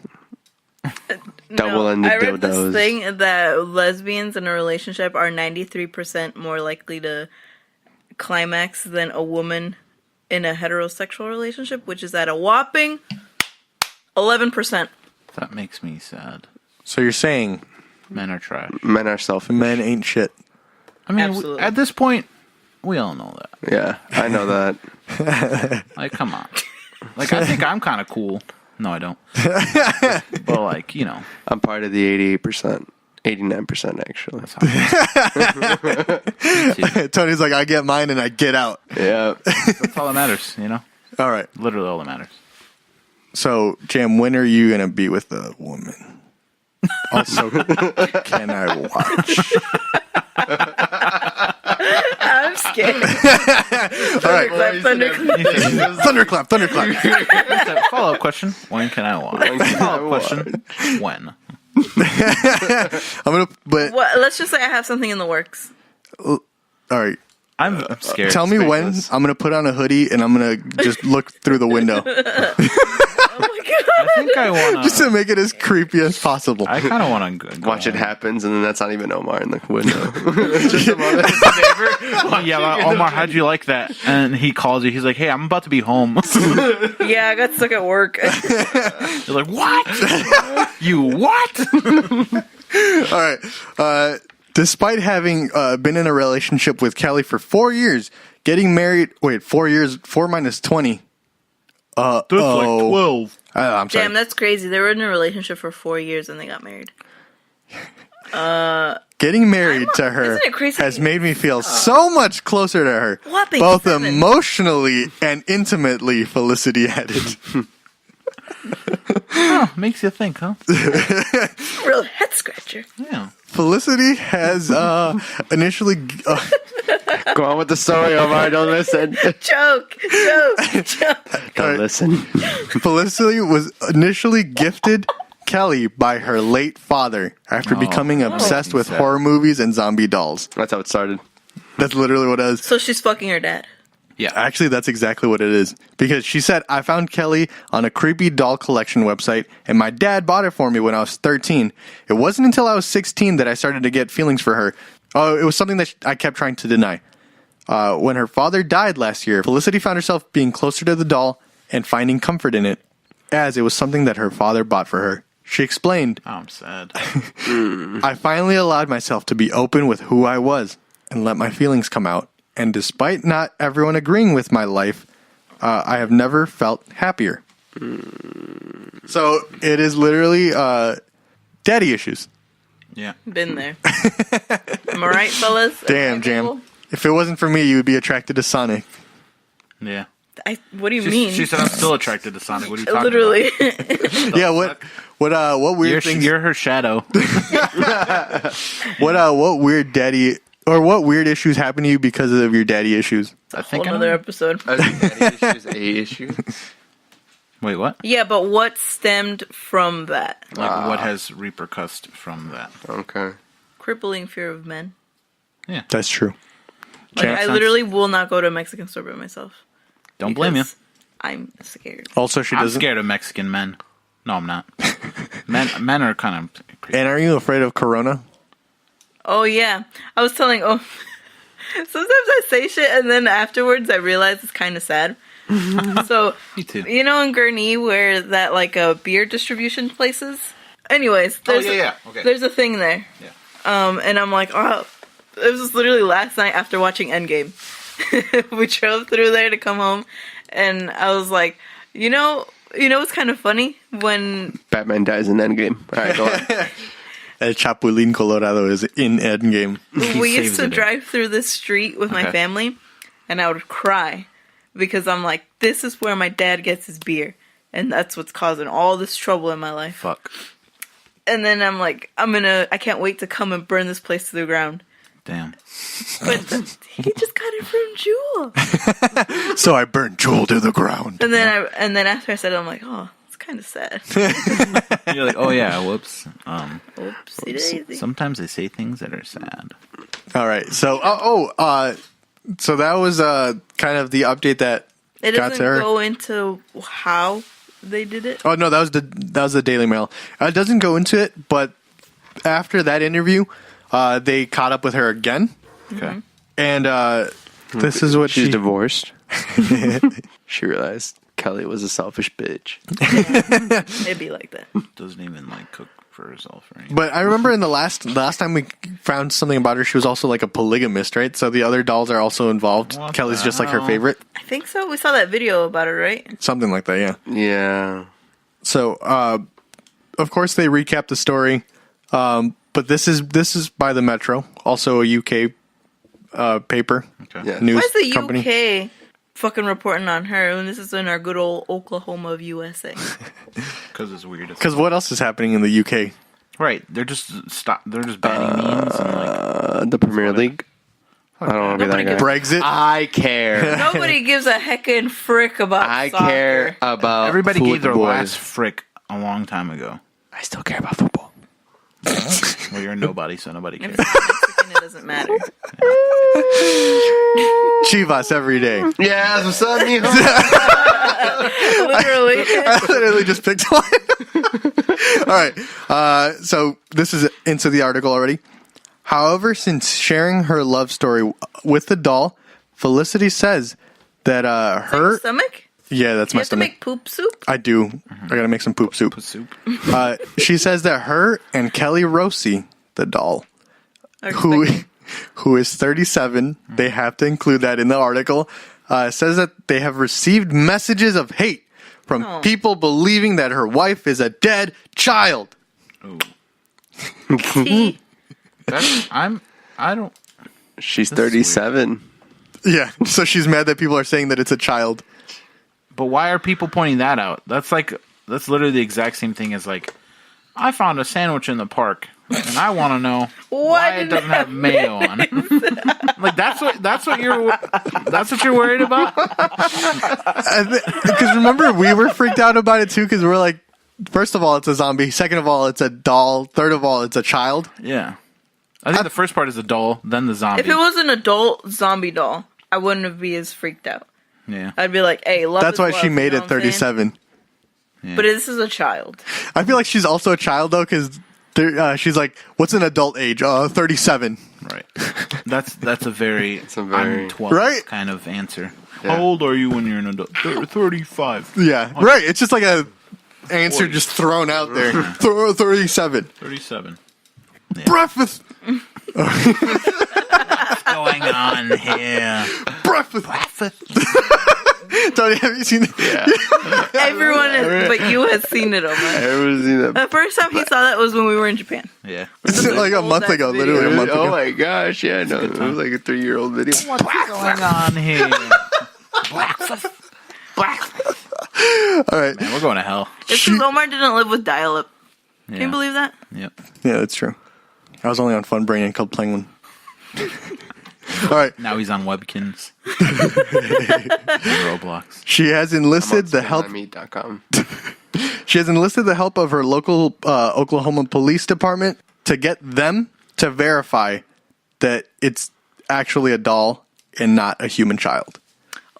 Double-ended I read dildos. this thing that lesbians in a relationship are 93% more likely to climax than a woman in a heterosexual relationship, which is at a whopping 11%. That makes me sad. So you're saying Men are trash. Men are selfish. men ain't shit. I mean, Absolutely. at this point, we all know that. Yeah, I know that. Like, come on. Like, I think I'm kind of cool. No, I don't. But, like, you know. I'm part of the 88%. 89% actually. Me too. Tony's like, I get mine and I get out. Yeah. That's all that matters, you know? All right. Literally all that matters. So, Jam, when are you going to be with a woman? Also, can I watch? I'm scared. All right. Thunderclap. Thunderclap. Follow-up question. When can I watch? Follow-up question. When? But Well, let's just say I have something in the works. all right. I'm scared. Tell me when. Spaceless. I'm going to put on a hoodie and I'm going to just look through the window. I want Just to make it as creepy as possible. I kind of want to Watch it happens, and then that's not even Omar in the window. It's just some other neighbor. Yeah, like, Omar, how'd you like that? And he calls you. He's like, "Hey, I'm about to be home." Yeah, I got stuck at work. You're like, "What? You what?" All right. Despite having been in a relationship with Kelly for 4 years, getting married. Wait, 4 years. 4 minus 20. That's like 12. I'm sorry. Damn, that's crazy. They were in a relationship for 4 years and they got married. Getting married to her Isn't it crazy? has made me feel so much closer to her. Whopping Both 7. emotionally and intimately, Felicity added. Oh, makes you think, huh? Real head scratcher. Yeah. Felicity has initially... Go on with the story, Omar. Don't listen. Joke. Don't listen. Felicity was initially gifted Kelly by her late father after becoming obsessed with horror movies and zombie dolls. That's how it started. That's literally what it is. So she's fucking her dad. Yeah. Actually, that's exactly what it is. Because she said, I found Kelly on a creepy doll collection website, and my dad bought it for me when I was 13. It wasn't until I was 16 that I started to get feelings for her. Oh, it was something that I kept trying to deny. When her father died last year, Felicity found herself being closer to the doll and finding comfort in it, as it was something that her father bought for her. She explained, Oh, I'm sad. I finally allowed myself to be open with who I was and let my feelings come out. And despite not everyone agreeing with my life, I have never felt happier. So it is literally daddy issues. Yeah. Been there. Am I right, fellas? Damn, Am I Jam. cool? If it wasn't for me, you would be attracted to Sonic. Yeah. What do you mean? She said I'm still attracted to Sonic. What are you talking Literally. Yeah, what weird about? things? You're her shadow. What weird daddy or what weird issues happen to you because of your daddy issues? I think Whole another episode. I think daddy issues, A issue. Wait, what? Yeah, but what stemmed from that? Like, what has repercussed from that? Okay. Crippling fear of men. That's true. Like, Makes I sense. literally will not go to a Mexican store by myself. Don't blame you. because I'm scared. Also, she I'm doesn't. scared of Mexican men. No, I'm not. Men are kind of crazy. And are you afraid of Corona? Oh, yeah. I was telling, sometimes I say shit and then afterwards I realize it's kind of sad. So, Me too. you know in Gurnee where that like beer distribution places? Anyways, there's Okay. there's a thing there. Yeah. And I'm like, oh, it was literally last night after watching Endgame. We drove through there to come home, and I was like, you know what's kind of funny when Batman dies in Endgame. All right, go on. El Chapulín Colorado is in Endgame. we used saves to the day. drive through this street with my Okay. family, and I would cry because I'm like, this is where my dad gets his beer, and that's what's causing all this trouble in my life. Fuck. And then I'm like, I can't wait to come and burn this place to the ground. Damn. But he just got it from Jewel. So I burned Joel to the ground. And then after I said it, I'm like, oh, it's kind of sad. You're like, oh yeah, whoops. Oopsie daisy. Sometimes they say things that are sad. All right. So so that was kind of the update that It got doesn't to her. go into how they did it. Oh no, that was the Daily Mail. It doesn't go into it, but after that interview, they caught up with her again, Okay. and this is what She's she divorced. She realized Kelly was a selfish bitch. It'd be like that. Doesn't even like cook for herself or anything. But I remember in the last time we found something about her, she was also like a polygamist, right? So the other dolls are also involved. What Kelly's the just like her hell? favorite, I think so. We saw that video about it, right? something like that. Yeah. Yeah. So of course they recap the story, but this is by the Metro, also a UK paper Okay. Yeah. news Why's the company. UK fucking reporting on her when this is in our good old Oklahoma of USA? Because it's weird. Because what else is happening in the UK? Right. They're just They're just banning memes and like. The Premier League. I don't want to be Nobody that guy. Brexit. I care. Nobody gives a heckin' frick about I soccer. care about Everybody gave their football. last frick a long time ago. I still care about football. Well, you're a nobody, so nobody cares. If it's Mexican, it doesn't matter. Chivas every day. Yeah, what's up, mijo? Literally. I literally just picked one. All right. So this is into the article already. However, since sharing her love story with the doll, Felicity says that her Stomach? yeah, that's You my have to stomach. make poop soup? I do. I gotta make some poop soup. Soup. She says that her and Kelly Rossi, the doll, Or who expecting- who is 37, they have to include that in the article, says that they have received messages of hate from Oh. people believing that her wife is a dead child. Tea. I don't. She's This is 37. Yeah, so she's mad that people are saying that it's a child. But why are people pointing that out? That's literally the exact same thing as like, I found a sandwich in the park and I want to know why it did doesn't have mayo on it. Like that's what you're worried about. Because remember, we were freaked out about it too, because we're like, first of all, it's a zombie. Second of all, it's a doll. Third of all, it's a child. Yeah, I think the first part is the doll, then the zombie. If it was an adult zombie doll, I wouldn't be as freaked out. Yeah, I'd be like, hey, love That's is why love, she you made know it what I'm saying? 37. But this is a child. I feel like she's also a child though, because she's like, "What's an adult age? 37." right. That's a very a very- I'm 12 Right? kind of answer. Yeah. How old are you when you're an adult? 35. Yeah, right. It's just like a answer just thrown out there. 37. 37. Breakfast. What's going on here? Breakfast. Tony, have you seen it? Yeah. Everyone but you has seen it, Omar. Everyone's seen that. The first time he saw that was when we were in Japan. Yeah. Like a month ago, literally a month Oh ago. my gosh, yeah, no, it was like a 3-year-old video. What's going on here? All right. Man, we're going to hell. It's because Omar didn't live with dial-up. Yeah. Can you believe that? Yep. Yeah, that's true. I was only on Fun Brain and called playing one. All right. Now he's on Webkins. And Roblox. She has enlisted the help. Spinmymeat.com. She has enlisted the help of her local Oklahoma Police Department to get them to verify that it's actually a doll and not a human child.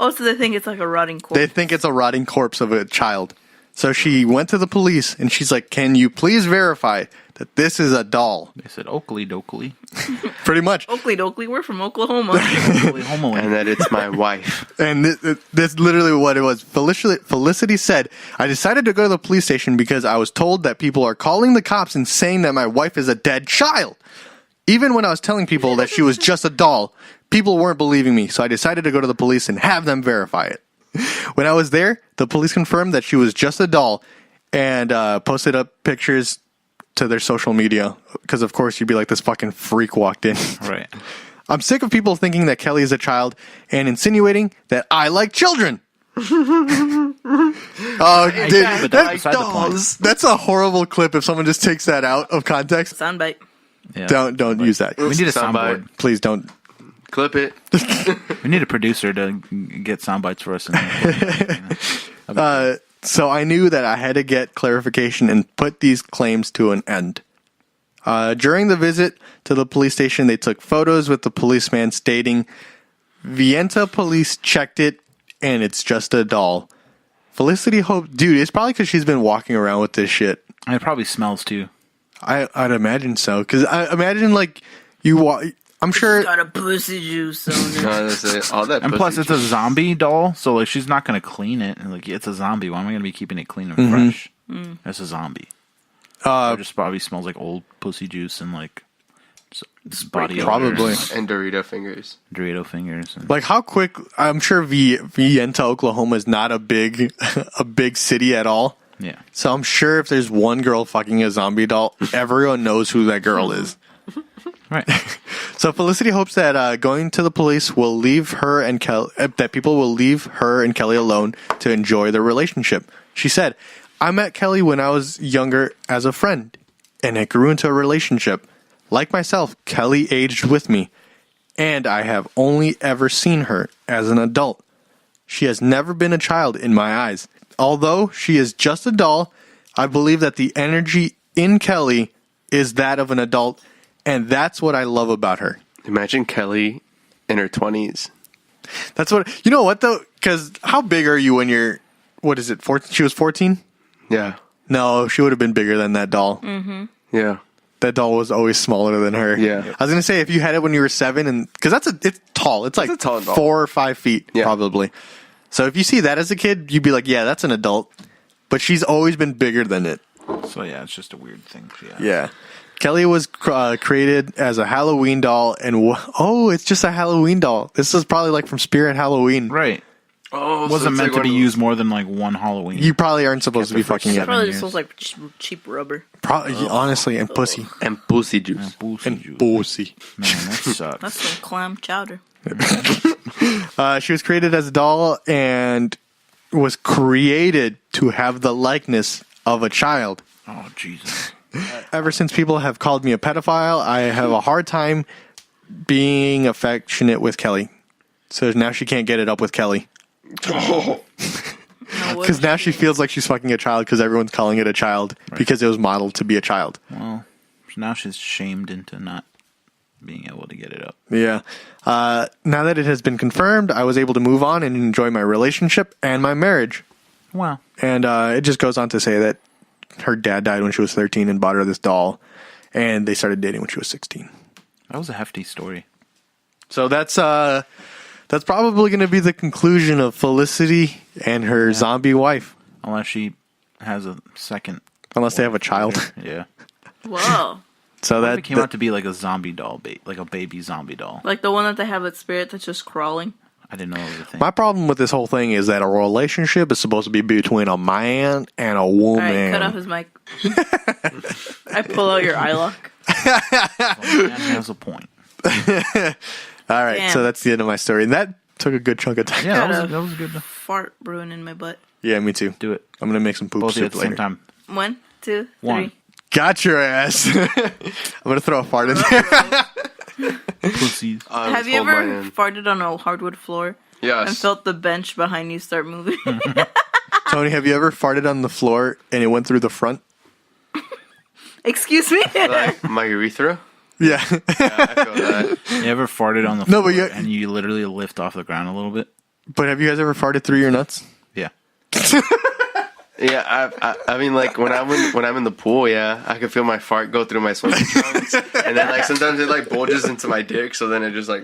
Oh, so they think it's like a rotting corpse. They think it's a rotting corpse of a child. So she went to the police and she's like, "Can you please verify that this is a doll?" They said Oakley Dokley. Pretty much. Oakley Dokley, we're from Oklahoma. Oakley Homeland. And that it's my wife. And this is literally what it was. Felicity said, "I decided to go to the police station because I was told that people are calling the cops and saying that my wife is a dead child. Even when I was telling people that she was just a doll, people weren't believing me, so I decided to go to the police and have them verify it. When I was there, the police confirmed that she was just a doll and posted up pictures to their social media because, of course, you'd be like, this fucking freak walked in. Right. I'm sick of people thinking that Kelly is a child and insinuating that I like children." Oh, dude, but that's beside the point. that's a horrible clip if someone just takes that out of context. Soundbite. Yeah. Don't use that. We need a Soundbite. soundboard. Please don't. Clip it. We need a producer to get sound bites for us. So I knew that I had to get clarification and put these claims to an end. During the visit to the police station, they took photos with the policeman stating, "Vienta police checked it, and it's just a doll." Felicity hoped, dude, it's probably because she's been walking around with this shit. And it probably smells too. I'd imagine so. Because I imagine, like, I'm sure. Got a pussy juice on it. No, that's it. All that And pussy plus, it's a juice. zombie doll, so like she's not gonna clean it. And like it's a zombie. Why am I gonna be keeping it clean and fresh? That's a zombie. It just probably smells like old pussy juice and like body Probably. odors, And Dorito fingers. Dorito fingers. And, Like, how quick? I'm sure Vienta, Oklahoma is not a big city at all. yeah. So I'm sure if there's one girl fucking a zombie doll, everyone knows who that girl is. Right. So Felicity hopes that going to the police will leave her and that people will leave her and Kelly alone to enjoy their relationship. She said, "I met Kelly when I was younger as a friend, and it grew into a relationship. Like myself, Kelly aged with me, and I have only ever seen her as an adult. She has never been a child in my eyes. Although she is just a doll, I believe that the energy in Kelly is that of an adult, and that's what I love about her. Imagine Kelly in her 20s. That's what, you know what though? Because how big are you when you're, what is it, 14? She was 14? Yeah. No, she would have been bigger than that doll. Yeah. That doll was always smaller than her. Yeah. I was going to say, if you had it when you were 7, and because it's tall. It's like a tall doll. 4 or 5 feet, Yeah. probably. So if you see that as a kid, you'd be like, yeah, that's an adult. But she's always been bigger than it. So yeah, it's just a weird thing. Yeah. Kelly was created as a Halloween doll, and it's just a Halloween doll. This is probably like from Spirit Halloween. Right. Oh, It wasn't meant to be used more than like one Halloween. You probably aren't supposed to be fucking it. Probably years. just smells like cheap rubber. Probably, honestly, and pussy. And pussy juice. And pussy. Man, that sucks. That's some clam chowder. She was created as a doll and was created to have the likeness of a child. Oh Jesus. Ever since people have called me a pedophile, I have a hard time being affectionate with Kelly. So now she can't get it up with Kelly. Because now she feels like she's fucking a child because everyone's calling it a child because it was modeled to be a child. Well, now she's shamed into not being able to get it up. Yeah. Now that it has been confirmed, I was able to move on and enjoy my relationship and my marriage. Wow. And it just goes on to say that her dad died when she was 13 and bought her this doll. And they started dating when she was 16. That was a hefty story. So that's probably going to be the conclusion of Felicity and her zombie wife. Unless she has a second. Unless they have a child. Yeah. Whoa. So That came out to be like a zombie doll, like a baby zombie doll. Like the one that they have at Spirit that's just crawling. I didn't know it was a thing. my problem with this whole thing is that a relationship is supposed to be between a man and a All woman. right, cut off his mic. I pull out your eye lock. Man has a point. All right, Damn. so that's the end of my story. And that took a good chunk of time. Yeah, Got that a was good. Fart brewing in my butt. Yeah, me too. Do it. I'm going to make some poop Both of you soup at the later. same time. 1, 2, 3. One. Got your ass. I'm going to throw a fart in there. Pussies. Have you ever farted on a hardwood floor and Yes. felt the bench behind you start moving? Tony, have you ever farted on the floor and it went through the front? Excuse me? Like my urethra? Yeah. Yeah, I feel that. You ever farted on the No, floor but and you literally lift off the ground a little bit? But have you guys ever farted through your nuts? Yeah. Yeah, I mean, like when I'm in the pool, yeah, I can feel my fart go through my swimming trunks, and then like sometimes it like bulges into my dick, so then it just like,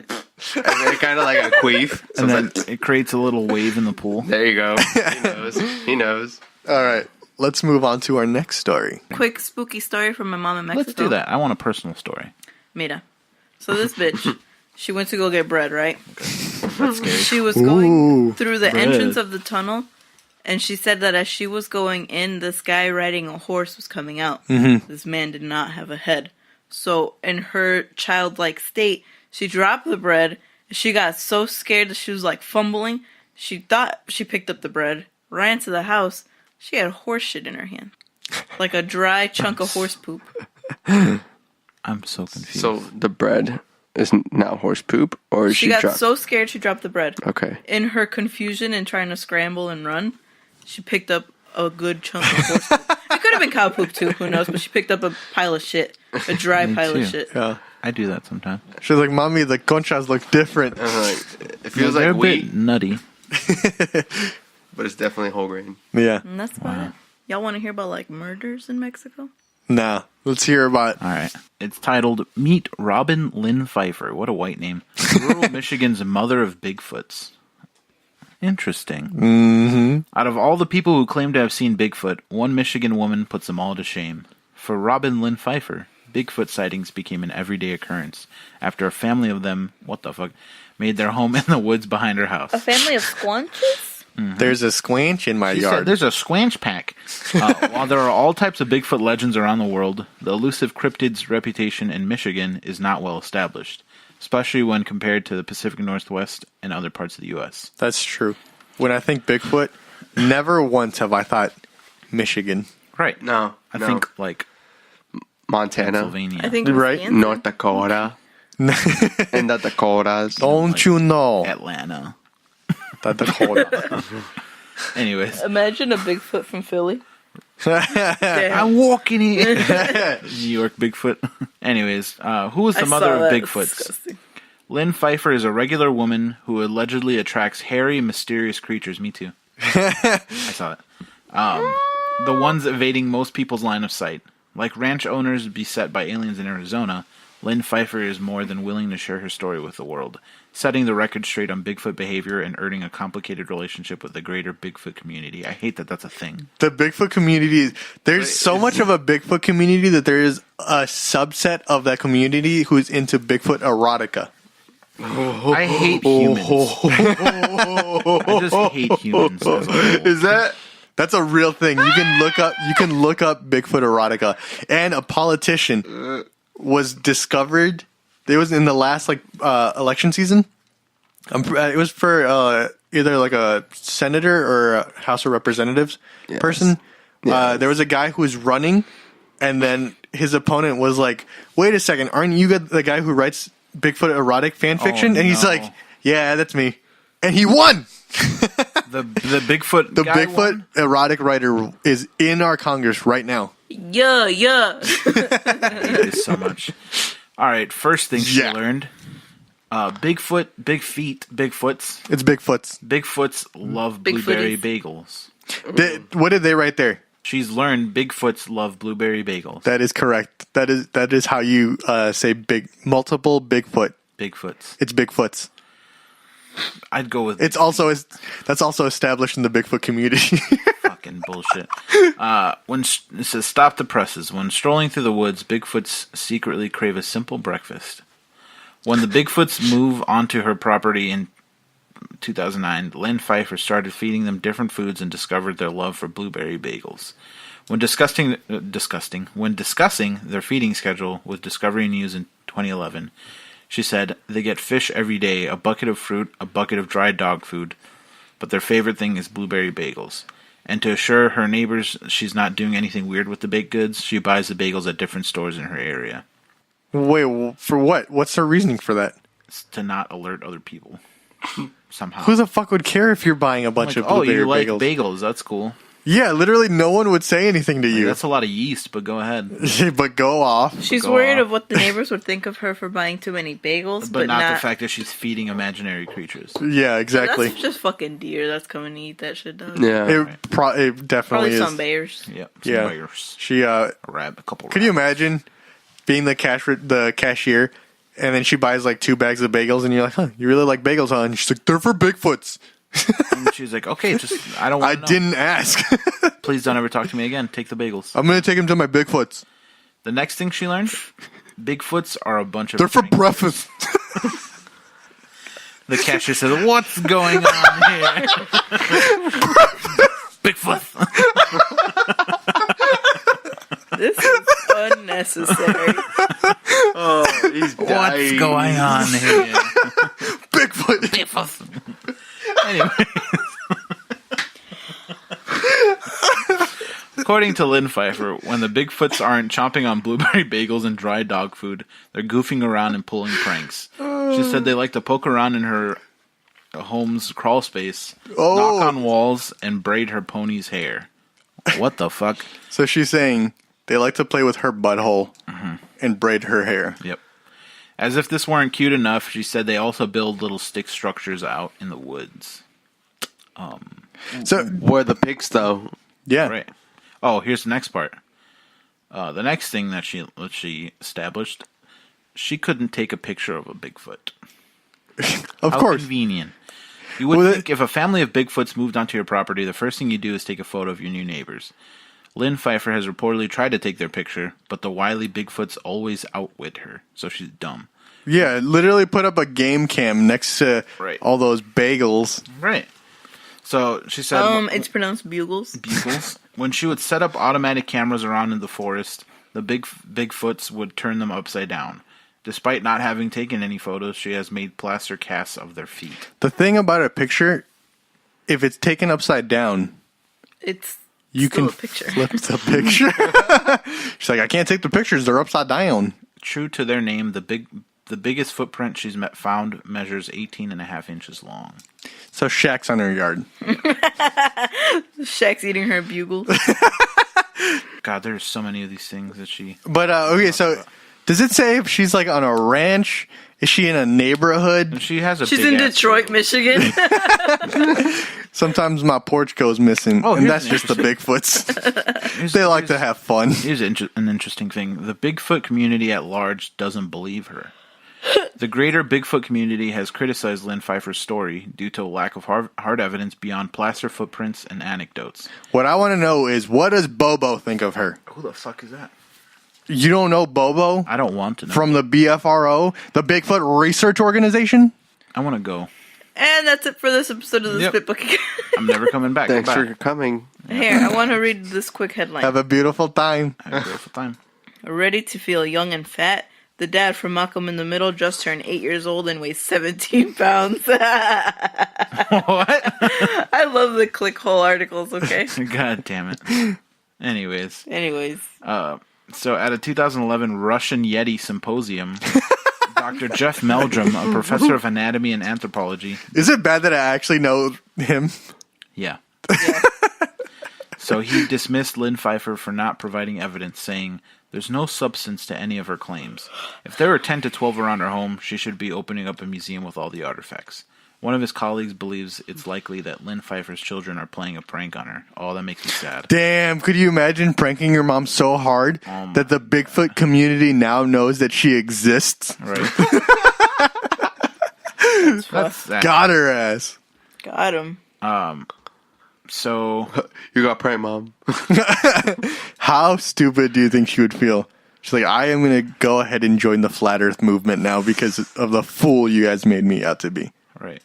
and then it kind of like a queef. So And then it's like, it creates a little wave in the pool. there you go. He knows. He knows. All right. Let's move on to our next story. Quick spooky story from my mom in Mexico. Let's do that. I want a personal story. Mira. So this bitch, she went to go get bread, right? That's scary. She was going Ooh, through the bread. entrance of the tunnel, and she said that as she was going in, this guy riding a horse was coming out. This man did not have a head. So in her childlike state, she dropped the bread. She got so scared that she was like fumbling. She thought she picked up the bread, ran to the house. She had horse shit in her hand. Like a dry chunk of horse poop. I'm so confused. So the bread is now horse poop, or She got dropped? so scared she dropped the bread. Okay. In her confusion and trying to scramble and run, she picked up a good chunk of horse poop. It could have been cow poop too, who knows, but she picked up a pile of shit. A dry Me pile too. of shit. Yeah. I do that sometimes. She's like, Mommy, the conchas look different. It feels They're like a wheat, bit nutty. but it's definitely whole grain. Yeah. And that's about it. Y'all want to hear about like murders in Mexico? Nah. Let's hear about All right. It's titled Meet Robin Lynn Pfeiffer. What a white name. Rural Michigan's mother of Bigfoots. Interesting. Mm-hmm. Out of all the people who claim to have seen Bigfoot, one Michigan woman puts them all to shame. For Robin Lynn Pfeiffer, Bigfoot sightings became an everyday occurrence after a family of them, made their home in the woods behind her house. A family of squanches? There's a squanch in my She said yard. there's a squanch pack. While there are all types of Bigfoot legends around the world, the elusive cryptid's reputation in Michigan is not well established, especially when compared to the Pacific Northwest and other parts of the U.S. That's true. When I think Bigfoot, never once have I thought Michigan. Right. No, I no. think like Montana, Pennsylvania. I think Right. Wisconsin. North Dakota, and the Dakotas. Don't you know? Atlanta. The Dakota. Anyways, Imagine a Bigfoot from Philly. Yeah. I'm walking here. New York Bigfoot. Anyways, who is the mother of Bigfoots? Disgusting. Lynn Pfeiffer is a regular woman who allegedly attracts hairy, mysterious creatures. Me too. I saw it. The ones evading most people's line of sight. Like ranch owners beset by aliens in Arizona, Lynn Pfeiffer is more than willing to share her story with the world, setting the record straight on Bigfoot behavior and earning a complicated relationship with the greater Bigfoot community. I hate that that's a thing. The Bigfoot community, there's so much of a Bigfoot community that there is a subset of that community who's into Bigfoot erotica. I hate humans. I just hate humans. As a whole. Is that? That's a real thing. You can look up Bigfoot erotica. And a politician was discovered. It was in the last election season. It was for either like a senator or a House of Representatives person. Yes. There was a guy who was running, and then his opponent was like, "Wait a second, aren't you the guy who writes Bigfoot erotic fan fiction?" And he's no. like, "Yeah, that's me." And he won. The Bigfoot The guy Bigfoot won? erotic writer is in our Congress right now. Yeah. I hate this so much. All right, first thing she Yeah. learned. Bigfoots. It's Bigfoots. Bigfoots love blueberry bagels. What did they write there? She's learned Bigfoots love blueberry bagels. That is correct. That is how you say multiple Bigfoot. Bigfoots. It's Bigfoots. I'd go with That's also established in the Bigfoot community. fucking bullshit. It says, stop the presses. When strolling through the woods, Bigfoots secretly crave a simple breakfast. When the Bigfoots move onto her property in 2009, Lynn Pfeiffer started feeding them different foods and discovered their love for blueberry bagels. When discussing their feeding schedule with Discovery News in 2011, she said they get fish every day, a bucket of fruit, a bucket of dry dog food, but their favorite thing is blueberry bagels. And to assure her neighbors she's not doing anything weird with the baked goods, she buys the bagels at different stores in her area. Wait, for what? What's her reasoning for that? It's to not alert other people. Somehow. Who the fuck would care if you're buying a bunch of blueberry you like bagels? bagels, that's cool. Yeah, literally no one would say anything to you. That's a lot of yeast, but go ahead. But go off. She's Go worried off. of what the neighbors would think of her for buying too many bagels, But not the fact that she's feeding imaginary creatures. Yeah, exactly. That's just fucking deer that's coming to eat that shit, dog. Yeah. It definitely Probably is. some bears. Yep. Yeah. Bears. She A couple Could you imagine being the cashier, and then she buys like 2 bags of bagels, and you're like, "Huh, you really like bagels, huh?" And she's like, "They're for Bigfoots." And she's like, okay, I don't I want to know. didn't ask. Please don't ever talk to me again. Take the bagels. I'm gonna take him to my Bigfoots. The next thing she learned, Bigfoots are a bunch of They're for pranks. breakfast. The cashier says, what's going on here? Bigfoot. This is unnecessary. Oh, he's What's dying. going on here? Bigfoot. Bigfoot. Anyway. According to Lynn Pfeiffer, when the Bigfoots aren't chomping on blueberry bagels and dry dog food, they're goofing around and pulling pranks. She said they like to poke around in her home's crawl space, knock on walls, and braid her pony's hair. What the fuck? So she's saying they like to play with her butthole and braid her hair. Yep. As if this weren't cute enough, she said they also build little stick structures out in the woods. So Where the pigs, though? yeah, Right. Oh, here's the next part. The next thing that she established, she couldn't take a picture of a Bigfoot. of How course. convenient. You would Well, think if a family of Bigfoots moved onto your property, the first thing you do is take a photo of your new neighbors. Lynn Pfeiffer has reportedly tried to take their picture, but the wily Bigfoots always outwit her, so she's dumb. Yeah, literally put up a game cam next to Right. all those bagels. Right. So she said... It's pronounced bugles. Bugles. When she would set up automatic cameras around in the forest, the Bigfoots would turn them upside down. Despite not having taken any photos, she has made plaster casts of their feet. The thing about a picture, if it's taken upside down, It's you still can a picture. flip the picture. She's like, I can't take the pictures; they're upside down. True to their name, the biggest footprint she's found measures 18.5 inches long. So Shaq's on her yard. Shaq's eating her bugles. God, there's so many of these things that she. But okay, so does it say if she's like on a ranch? Is she in a neighborhood? She has a. She's big in ass Detroit, trailer. Michigan. Sometimes my porch goes missing, Oh, and here's that's an just the Bigfoots. They like to have fun. Here's an interesting thing. The Bigfoot community at large doesn't believe her. The greater Bigfoot community has criticized Lynn Pfeiffer's story due to a lack of hard evidence beyond plaster footprints and anecdotes. What I want to know is, what does Bobo think of her? Who the fuck is that? You don't know Bobo I don't want to know. from the BFRO, the Bigfoot Research Organization? I want to go. And that's it for this episode of the Yep. Spit Bucket. I'm never coming back. Thanks Goodbye. for coming. Here, I want to read this quick headline. Have a beautiful time. Have a beautiful time. Ready to feel young and fat? The dad from Malcolm in the Middle just turned 8 years old and weighs 17 pounds. What? I love the click hole articles, okay? God damn it. Anyways. So at a 2011 Russian Yeti symposium, Dr. Jeff Meldrum, a professor of anatomy and anthropology. Is it bad that I actually know him? Yeah. So he dismissed Lynn Pfeiffer for not providing evidence, saying, "There's no substance to any of her claims. If there were 10 to 12 around her home, she should be opening up a museum with all the artifacts." One of his colleagues believes it's likely that Lynn Pfeiffer's children are playing a prank on her. Oh, that makes me sad. Damn, could you imagine pranking your mom so hard Oh that the Bigfoot community now knows that she exists? Right? That's sad. Got her ass. Got him. So You got pranked, Mom. How stupid do you think she would feel? She's like, I am going to go ahead and join the Flat Earth movement now because of the fool you guys made me out to be. right.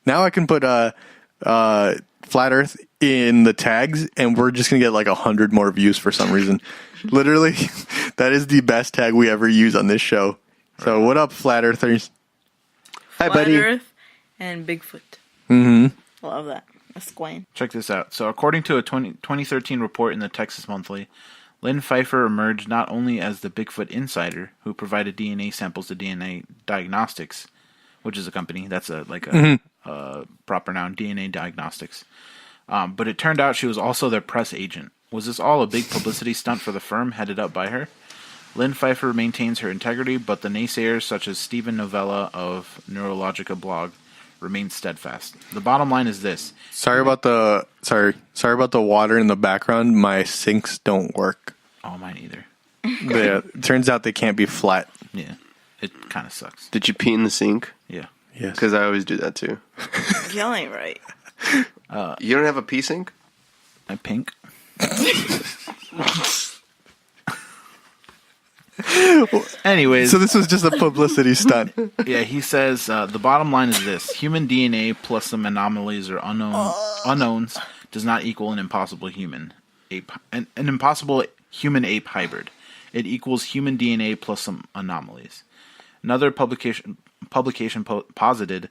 Now I can put Flat Earth in the tags, and we're just going to get like 100 more views for some reason. Literally, that is the best tag we ever use on this show. So what up, Flat Earthers? Hi, Flat buddy. Earth and Bigfoot. Mm-hmm. Love that. That's Squane. Check this out. So according to a 2013 report in the Texas Monthly, Lynn Pfeiffer emerged not only as the Bigfoot insider who provided DNA samples to DNA Diagnostics, which is a company that's a proper noun, DNA Diagnostics, but it turned out she was also their press agent. Was this all a big publicity stunt for the firm headed up by her? Lynn Pfeiffer maintains her integrity, but the naysayers such as Stephen Novella of Neurologica blog remain steadfast. The bottom line is this. Sorry about the water in the background. My sinks don't work. Oh, mine either. It turns out they can't be flat. Yeah. It kind of sucks. Did you pee in the sink? Yeah. Yes. Because I always do that too. Y'all ain't right. You don't have a pee sink? I pink. Anyways, So this was just a publicity stunt. yeah, he says the bottom line is this: human DNA plus some anomalies or unknowns does not equal an impossible human ape, an impossible human ape hybrid. It equals human DNA plus some anomalies. Another publication posited,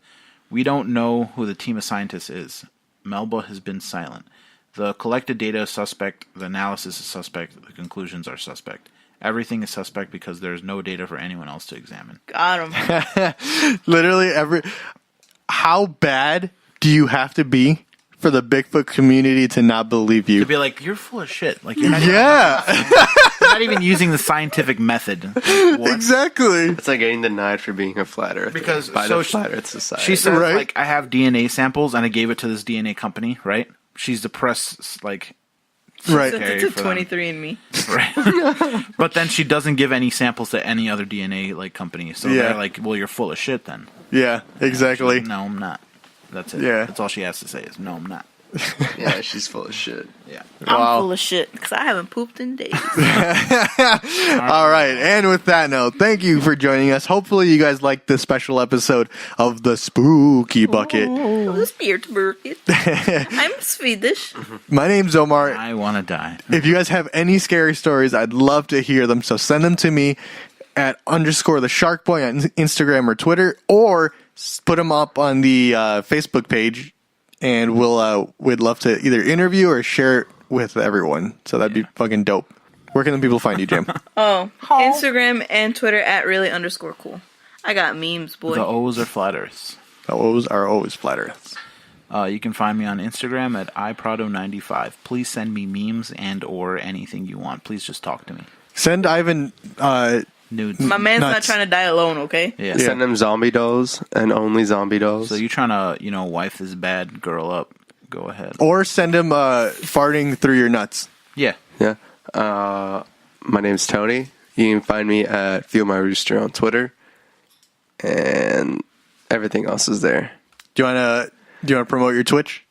"We don't know who the team of scientists is. Melba has been silent. The collected data is suspect. The analysis is suspect. The conclusions are suspect. Everything is suspect because there is no data for anyone else to examine." Got him. Literally how bad do you have to be for the Bigfoot community to not believe you? To be like, you're full of shit. Like you're not, Yeah, you're not even using the scientific method. Like, what? exactly. It's like getting denied for being a flat earther. Because by so the Flat Earth Society. She says, Right. like, I have DNA samples and I gave it to this DNA company, right? She's the press, like, Right. Sent it for to them. 23andMe. right? But then she doesn't give any samples to any other DNA, like, company. So Yeah. they're like, well, you're full of shit then. Yeah, exactly. No, I'm not. That's it. Yeah. That's all she has to say is, no, I'm not. Yeah, she's full of shit. Yeah. I'm Wow. full of shit because I haven't pooped in days. All right, and with that note, thank you for joining us. Hopefully, you guys liked this special episode of the Spooky Bucket. The spirit bucket. I'm Swedish. My name's Omar. I want to die. If you guys have any scary stories, I'd love to hear them. So send them to me at _ the Shark Boy on Instagram or Twitter, or put them up on the Facebook page, and we'd love to either interview or share it with everyone. So that'd be fucking dope. Where can the people find you, Jim? Oh, Instagram and Twitter at really_cool. I got memes, boy. The O's are flat earths. Those are always flat earths. You can find me on Instagram at iprado95. Please send me memes and or anything you want. Please just talk to me. Send Ivan Nudes. My man's not Nuts. trying to die alone, okay? Yeah. Send them zombie dolls and only zombie dolls. So you trying to, wife this bad girl up? Go ahead. or send him farting through your nuts. Yeah. Yeah. My name's Tony. You can find me at Feel My Rooster on Twitter. And everything else is there. Do you want to promote your Twitch?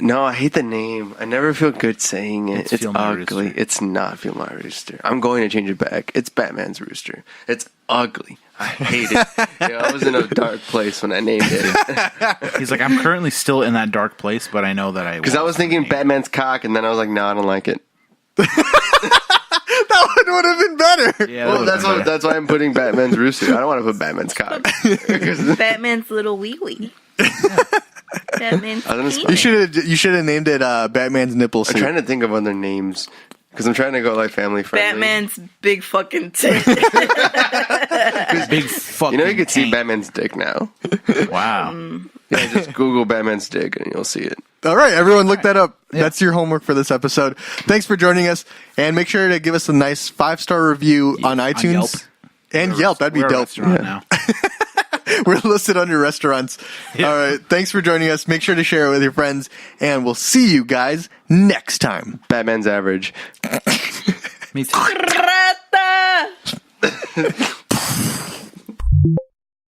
No, I hate the name. I never feel good saying it. It's It's Feel My ugly. Rooster. It's not Feel My Rooster. I'm going to change it back. It's Batman's Rooster. It's ugly. I hate it. I was in a dark place when I named it. He's like, I'm currently still in that dark place, but I know that I. Because I was thinking Batman's cock, and then I was like, no, I don't like it. That one would have been better. Yeah. Well, that's why I'm putting Batman's Rooster. I don't want to put Batman's cock. Batman's little wee wee. Batman's I was penis. You should have named it Batman's nipple I'm suit. trying to think of other names. Because I'm trying to go like family friendly. Batman's big fucking tit. big fucking. You could see tank. Batman's dick now. Wow. Yeah, just Google Batman's dick and you'll see it. All right, everyone, look that up. Yeah. That's your homework for this episode. Thanks for joining us, and make sure to give us a nice 5-star review on iTunes Yelp. and Yelp. That'd be We're a dope. restaurant now. We're listed under restaurants. Yeah. All right, thanks for joining us. Make sure to share it with your friends, and we'll see you guys next time. Batman's average. Me too. Rata!